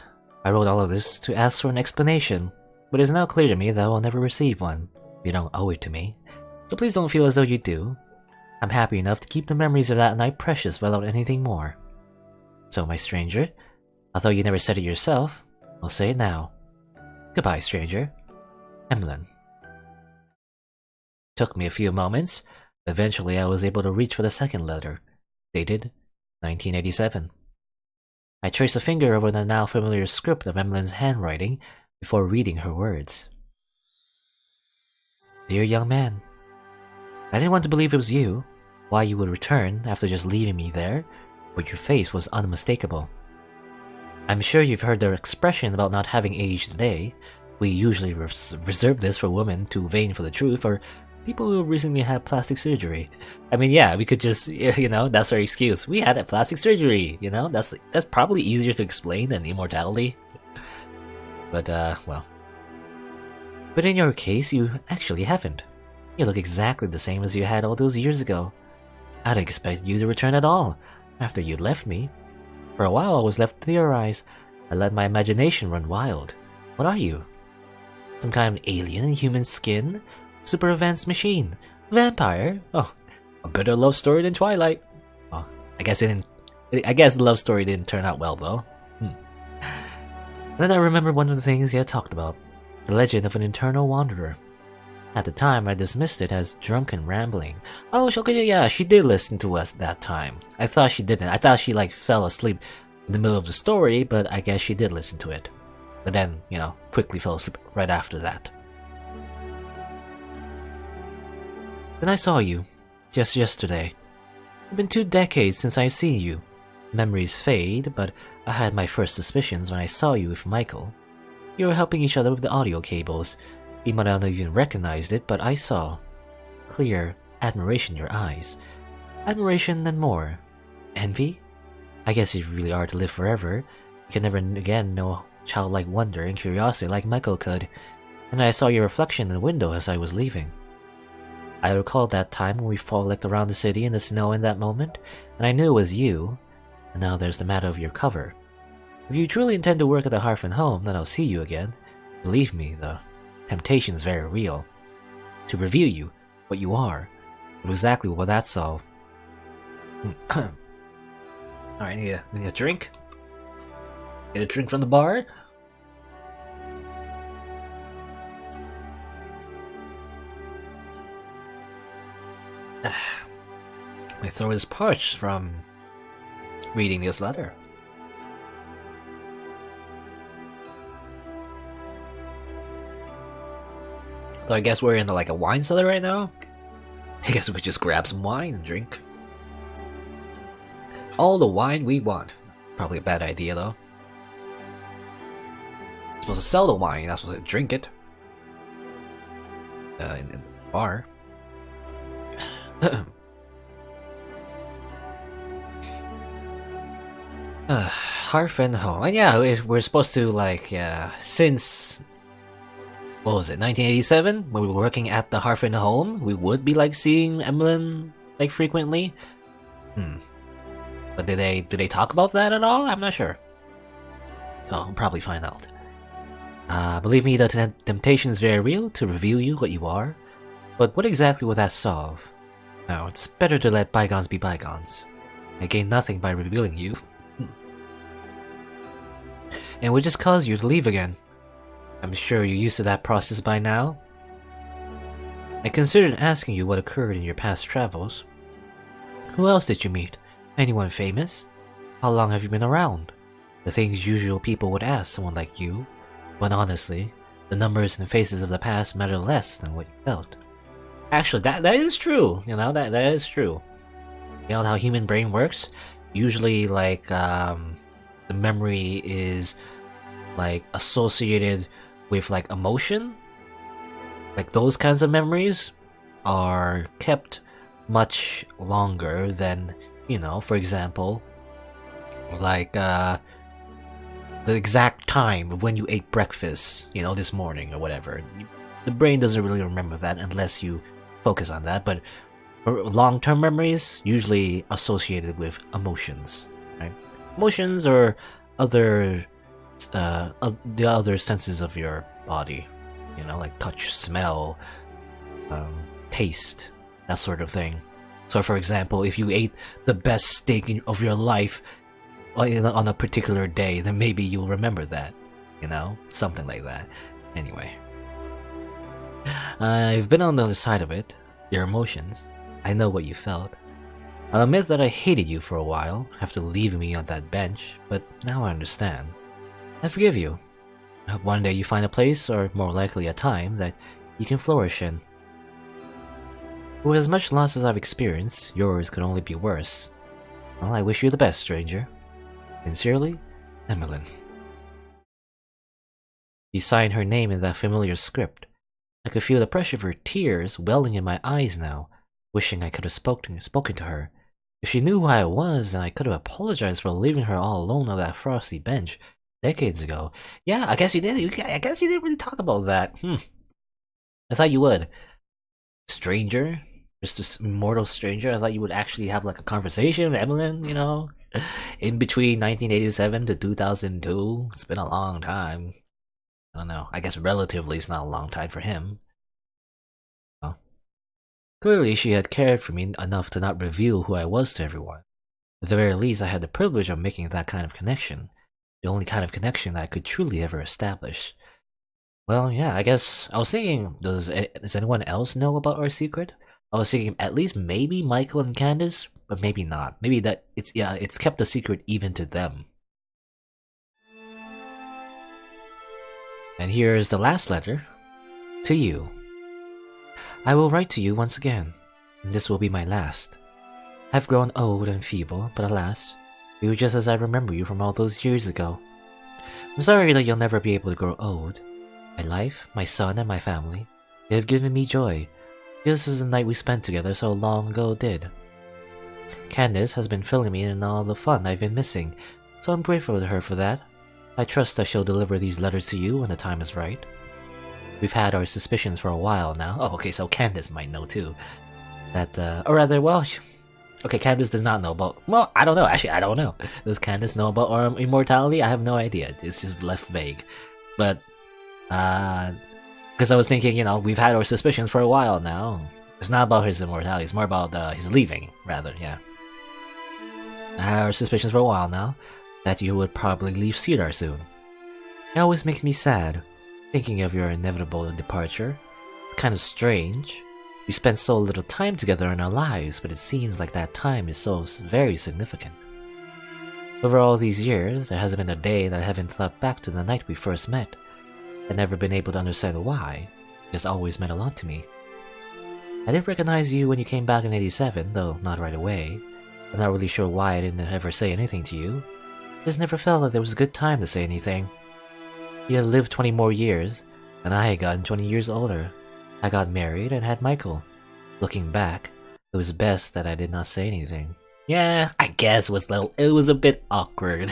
I wrote all of this to ask for an explanation, but it is now clear to me that I will never receive one. You don't owe it to me, so please don't feel as though you do. I'm happy enough to keep the memories of that night precious without anything more. So, my stranger, although you never said it yourself, I'll say it now. Goodbye, stranger. Emlyn. Took me a few moments, but eventually I was able to reach for the second letter, dated 1987. I traced a finger over the now familiar script of Emlyn's handwriting before reading her words. Dear young man, I didn't want to believe it was you, why you would return after just leaving me there, but your face was unmistakable. I'm sure you've heard the expression about not having aged a day. We usually reserve this for women too vain for the truth, or people who recently had plastic surgery. I mean, yeah, we could just, that's our excuse. We had that plastic surgery, that's probably easier to explain than immortality. But, well. But in your case, you actually haven't. You look exactly the same as you had all those years ago. I'd expect you to return at all, after you'd left me. For a while I was left to theorize. I let my imagination run wild. What are you? Some kind of alien in human skin? Super advanced machine? Vampire? Oh, a better love story than Twilight. Oh, I guess the love story didn't turn out well though. Then I remembered one of the things he had talked about. The legend of an eternal wanderer. At the time, I dismissed it as drunken rambling. Oh, yeah, she did listen to us that time. I thought she didn't. I thought she, fell asleep in the middle of the story, but I guess she did listen to it. But then, quickly fell asleep right after that. Then I saw you, just yesterday. It's been 2 decades since I've seen you. Memories fade, but I had my first suspicions when I saw you with Michael. You were helping each other with the audio cables. You might not have even recognized it, but I saw clear admiration in your eyes. Admiration and more. Envy? I guess if you really are to live forever, you can never again know childlike wonder and curiosity like Michael could. And I saw your reflection in the window as I was leaving. I recalled that time when we frolicked around the city in the snow in that moment, and I knew it was you. And now there's the matter of your cover. If you truly intend to work at the Harfin home, then I'll see you again. Believe me, the temptation's very real. To reveal you, what you are, but exactly what that's all. Alright, need a drink? Get a drink from the bar? My throat is parched from reading this letter. So I guess we're in a wine cellar right now? I guess we could just grab some wine and drink. All the wine we want. Probably a bad idea though. You're supposed to sell the wine, you're not supposed to drink it. In the bar. Harfin home. And yeah, we're supposed to since what was it, 1987? When we were working at the Harfin home, we would be seeing Emlyn frequently. But did they talk about that at all? I'm not sure. Oh, I'll probably find out. Believe me, the temptation is very real to reveal you what you are. But what exactly will that solve? Now, it's better to let bygones be bygones. I gain nothing by revealing you. And would just cause you to leave again. I'm sure you're used to that process by now. I considered asking you what occurred in your past travels. Who else did you meet? Anyone famous? How long have you been around? The things usual people would ask someone like you. But honestly, the numbers and faces of the past matter less than what you felt. Actually, that is true. That is true. You know how human brain works? Usually, the memory is associated with emotion. Those kinds of memories are kept much longer than, for example, the exact time of when you ate breakfast, this morning or whatever. The brain doesn't really remember that unless you focus on that, but long-term memories usually associated with emotions, right? Emotions or the other senses of your body, like touch, smell, taste, that sort of thing. So, for example, if you ate the best steak of your life on a particular day, then maybe you'll remember that. You know? Something like that. Anyway. I've been on the other side of it. Your emotions. I know what you felt. I'll admit that I hated you for a while, after leaving me on that bench, but now I understand. I forgive you. I hope one day you find a place, or more likely a time, that you can flourish in. With as much loss as I've experienced, yours could only be worse. Well, I wish you the best, stranger. Sincerely, Emmeline. She signed her name in that familiar script. I could feel the pressure of her tears welling in my eyes now, wishing I could have spoken to her. If she knew who I was, then I could have apologized for leaving her all alone on that frosty bench decades ago. Yeah, I guess you did. I guess you didn't really talk about that. I thought you would. Stranger? Just this immortal stranger? I thought you would actually have like a conversation with Emmeline, you know? In between 1987 to 2002. It's been a long time. I don't know. I guess relatively it's not a long time for him. Well, clearly she had cared for me enough to not reveal who I was to everyone. At the very least, I had the privilege of making that kind of connection. The only kind of connection that I could truly ever establish. Well, yeah, I guess I was thinking, does anyone else know about our secret? I was thinking at least maybe Michael and Candace, but maybe not. Maybe that it's kept a secret even to them. And here is the last letter. To you. I will write to you once again, and this will be my last. I've grown old and feeble, but alas, you are just as I remember you from all those years ago. I'm sorry that you'll never be able to grow old. My life, my son, and my family, they have given me joy, just as the night we spent together so long ago did. Candace has been filling me in all the fun I've been missing, so I'm grateful to her for that. I trust that she'll deliver these letters to you when the time is right. We've had our suspicions for a while now. Oh, okay, so Candace might know too. That, or rather, well, okay, Candace does not know about, well, I don't know, actually, I don't know. Does Candace know about our immortality? I have no idea, it's just left vague. But, because I was thinking, you know, we've had our suspicions for a while now. It's not about his immortality, it's more about his leaving, rather, yeah. I had our suspicions for a while now, that you would probably leave Cedar soon. It always makes me sad, thinking of your inevitable departure. It's kind of strange. We spent so little time together in our lives, but it seems like that time is so very significant. Over all these years, there hasn't been a day that I haven't thought back to the night we first met. I've never been able to understand why. It just always meant a lot to me. I didn't recognize you when you came back in '87, though not right away. I'm not really sure why I didn't ever say anything to you. I just never felt like there was a good time to say anything. You had lived 20 more years, and I had gotten 20 years older. I got married and had Michael. Looking back, it was best that I did not say anything. Yeah, I guess it was a bit awkward.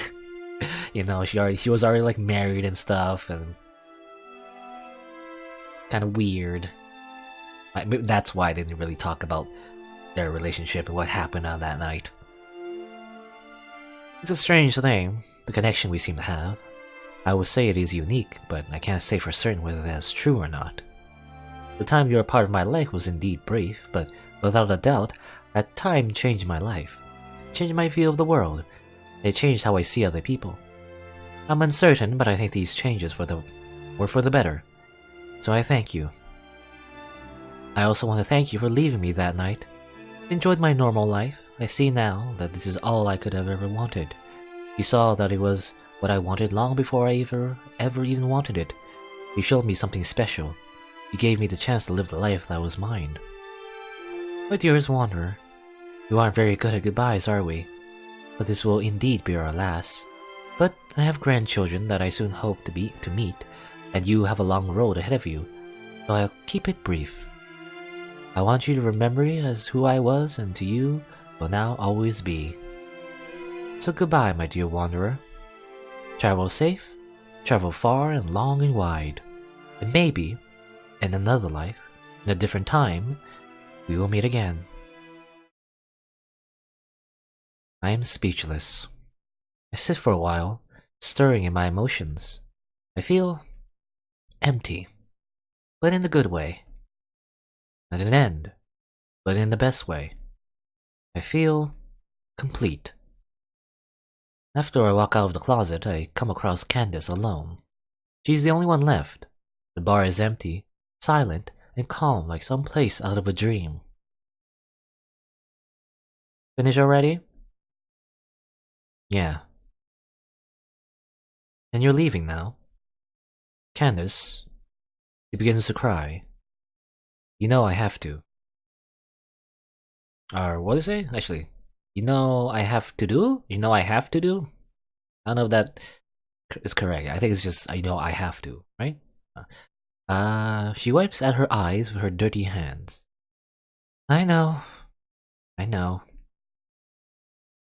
You know, she was already like married and stuff, and kind of weird. That's why I didn't really talk about their relationship and what happened on that night. It's a strange thing, the connection we seem to have. I would say it is unique, but I can't say for certain whether that's true or not. The time you were a part of my life was indeed brief, but without a doubt, that time changed my life. It changed my view of the world. It changed how I see other people. I'm uncertain, but I think these changes were for the better. So I thank you. I also want to thank you for leaving me that night. I enjoyed my normal life. I see now that this is all I could have ever wanted. You saw that it was what I wanted long before I ever even wanted it. You showed me something special. You gave me the chance to live the life that was mine. My dearest Wanderer, we aren't very good at goodbyes, are we? But this will indeed be our last. But I have grandchildren that I soon hope to meet, and you have a long road ahead of you, so I'll keep it brief. I want you to remember me as who I was, and to you will now always be. So goodbye, my dear Wanderer. Travel safe, travel far and long and wide, and maybe, in another life, in a different time, we will meet again. I am speechless. I sit for a while, stirring in my emotions. I feel empty, but in a good way. Not an end, but in the best way. I feel complete. After I walk out of the closet, I come across Candace alone. She's the only one left. The bar is empty, silent, and calm like some place out of a dream. Finish already? Yeah. And you're leaving now? Candace, he begins to cry. You know I have to. Or what is it? Actually, you know I have to do? You know I have to do? I don't know if that is correct. I think it's just I know I have to, right? She wipes at her eyes with her dirty hands. I know. I know.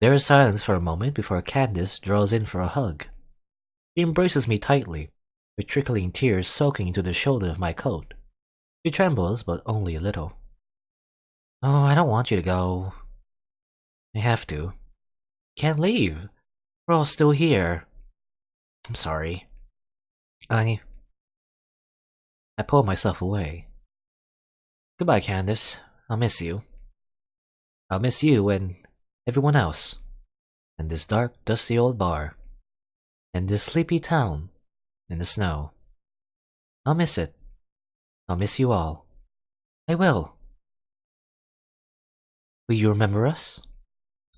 There is silence for a moment before Candace draws in for a hug. She embraces me tightly, with trickling tears soaking into the shoulder of my coat. She trembles, but only a little. Oh, I don't want you to go. I have to. Can't leave. We're all still here. I'm sorry. I pull myself away. Goodbye, Candace. I'll miss you. I'll miss you and everyone else. And this dark, dusty old bar. And this sleepy town in the snow. I'll miss it. I'll miss you all. I will. Will you remember us?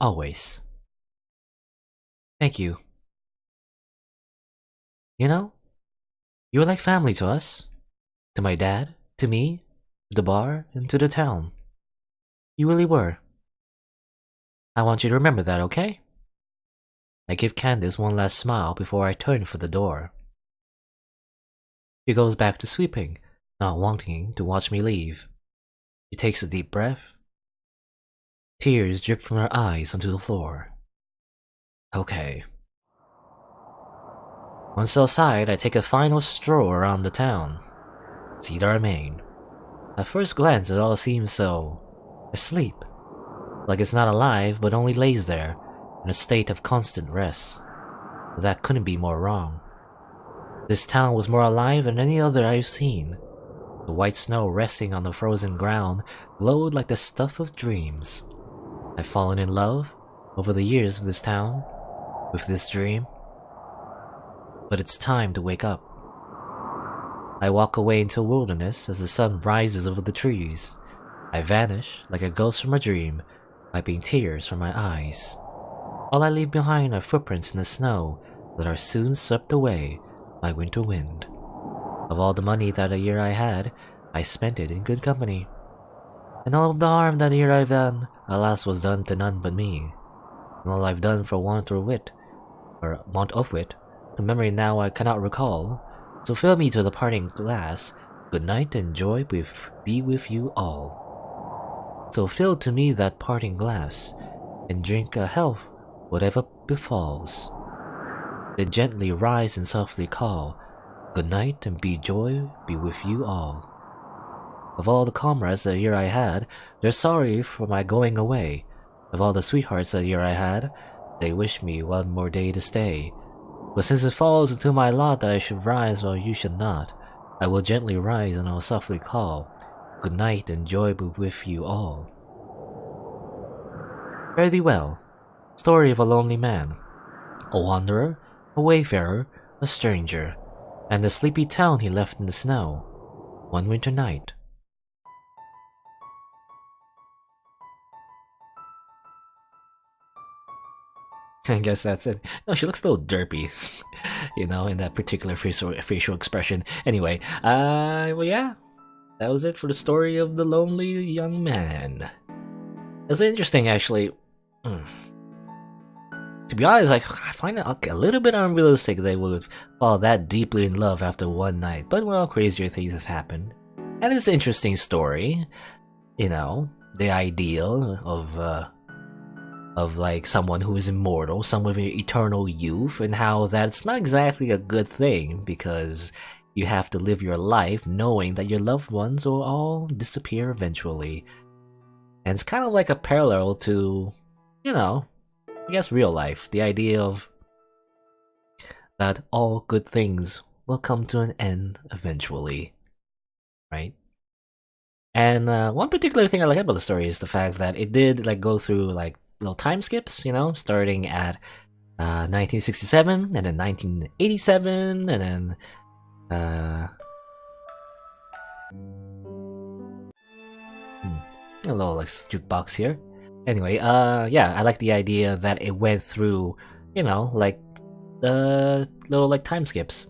Always. Thank you. You know, you were like family to us. To my dad, to me, to the bar, and to the town. You really were. I want you to remember that, okay? I give Candace one last smile before I turn for the door. She goes back to sweeping, not wanting to watch me leave. She takes a deep breath. Tears drip from her eyes onto the floor. Okay. Once outside, I take a final stroll around the town. Cedar, Maine. At first glance, it all seems so asleep, like it's not alive but only lays there in a state of constant rest. But that couldn't be more wrong. This town was more alive than any other I've seen. The white snow resting on the frozen ground glowed like the stuff of dreams. I've fallen in love over the years with this town, with this dream. But it's time to wake up. I walk away into wilderness as the sun rises over the trees. I vanish like a ghost from a dream, wiping tears from my eyes. All I leave behind are footprints in the snow that are soon swept away by winter wind. Of all the money that a year I had, I spent it in good company. And all of the harm that year I've done, alas, was done to none but me. And all I've done for want of wit, to memory now I cannot recall. So fill me to the parting glass. Good night and joy be with you all. So fill to me that parting glass, and drink a health whatever befalls. Then gently rise and softly call, good night and joy be with you all. Of all the comrades that year I had, they're sorry for my going away. Of all the sweethearts that year I had, they wish me one more day to stay. But since it falls into my lot that I should rise while you should not, I will gently rise and I'll softly call, good night and joy be with you all. Fare thee well. Story of a lonely man, a wanderer, a wayfarer, a stranger, and the sleepy town he left in the snow, one winter night. I guess that's it. No, she looks a little derpy, you know, in that particular facial expression. Anyway, well, yeah, that was it for the story of the lonely young man. It's interesting, actually. To be honest, I find it a little bit unrealistic they would fall that deeply in love after one night. But well, crazier things have happened, and it's an interesting story. You know, the ideal of like someone who is immortal, someone with eternal youth, and how that's not exactly a good thing because you have to live your life knowing that your loved ones will all disappear eventually. And it's kind of like a parallel to, you know, I guess real life. The idea of that all good things will come to an end eventually, right? And one particular thing I like about the story is the fact that it did like go through like little time skips, you know, starting at 1967 and then 1987 and then a little like jukebox here. Anyway, yeah, I like the idea that it went through, you know, like little like time skips,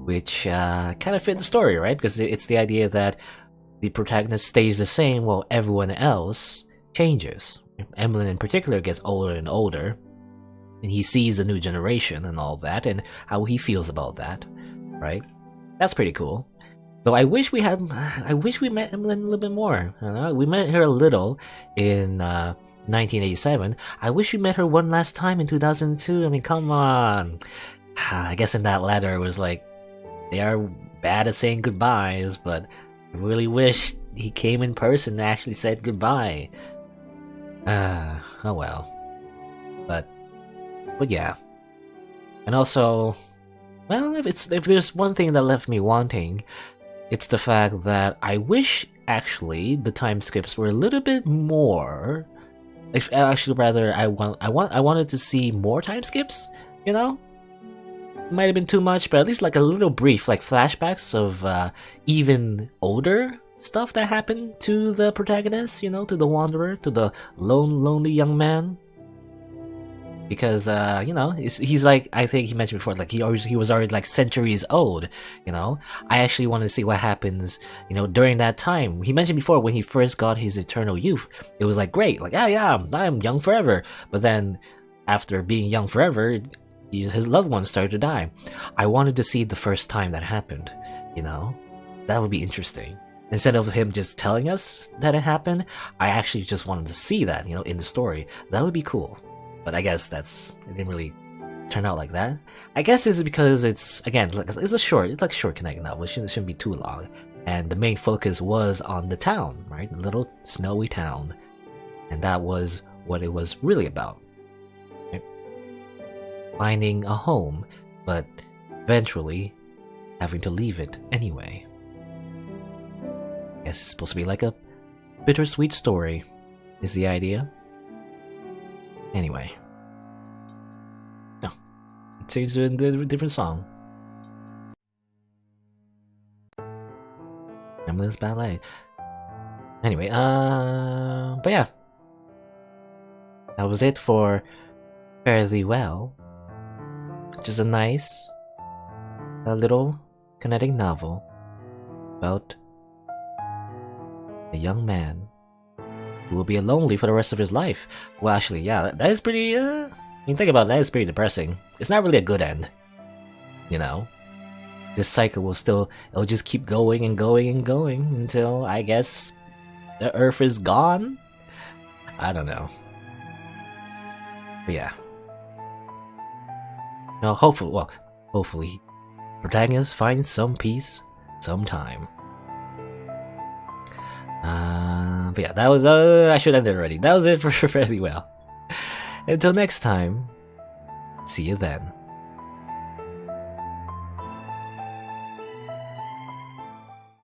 which kind of fit the story, right? Because it's the idea that the protagonist stays the same while everyone else changes. Emlyn in particular gets older and older, and he sees the new generation and all that, and how he feels about that, right? That's pretty cool. Though I wish we met Emlyn a little bit more. We met her a little in 1987. I wish we met her one last time in 2002. I mean, come on. I guess in that letter it was like, they are bad at saying goodbyes, but I really wish he came in person and actually said goodbye. Oh well. But yeah. And also, well, if there's one thing that left me wanting, it's the fact that I wish actually the time skips were a little bit more. If actually, rather, I wanted to see more time skips. You know, it might have been too much, but at least like a little brief, like flashbacks of even older stuff that happened to the protagonist. You know, to the wanderer, to the lonely young man. Because you know, he's like, I think he mentioned before, like he was already like centuries old. You know, I actually want to see what happens, you know, during that time. He mentioned before when he first got his eternal youth, it was like great, like yeah, I'm young forever. But then after being young forever, his loved ones started to die. I wanted to see the first time that happened. You know, that would be interesting. Instead of him just telling us that it happened, I actually just wanted to see that, you know, in the story. That would be cool. But I guess it didn't really turn out like that. I guess it's because it's, again, it's like a short Connect novel. It shouldn't be too long. And the main focus was on the town, right? The little snowy town. And that was what it was really about. Right? Finding a home, but eventually having to leave it anyway. I guess it's supposed to be like a bittersweet story, is the idea. Anyway. No. It changes to a different song. Emlyn's Ballet. Anyway, but yeah. That was it for Fare Thee Well. Just a nice, little kinetic novel about a young man who will be lonely for the rest of his life. Well, actually, yeah, that is pretty, I mean, think about it, that is pretty depressing. It's not really a good end, you know? This cycle it'll just keep going and going and going until, I guess, the Earth is gone? I don't know. But yeah. No, hopefully, protagonist finds some peace sometime. But yeah, that was, I should end it already. That was it for Fare Thee Well. Until next time, see you then.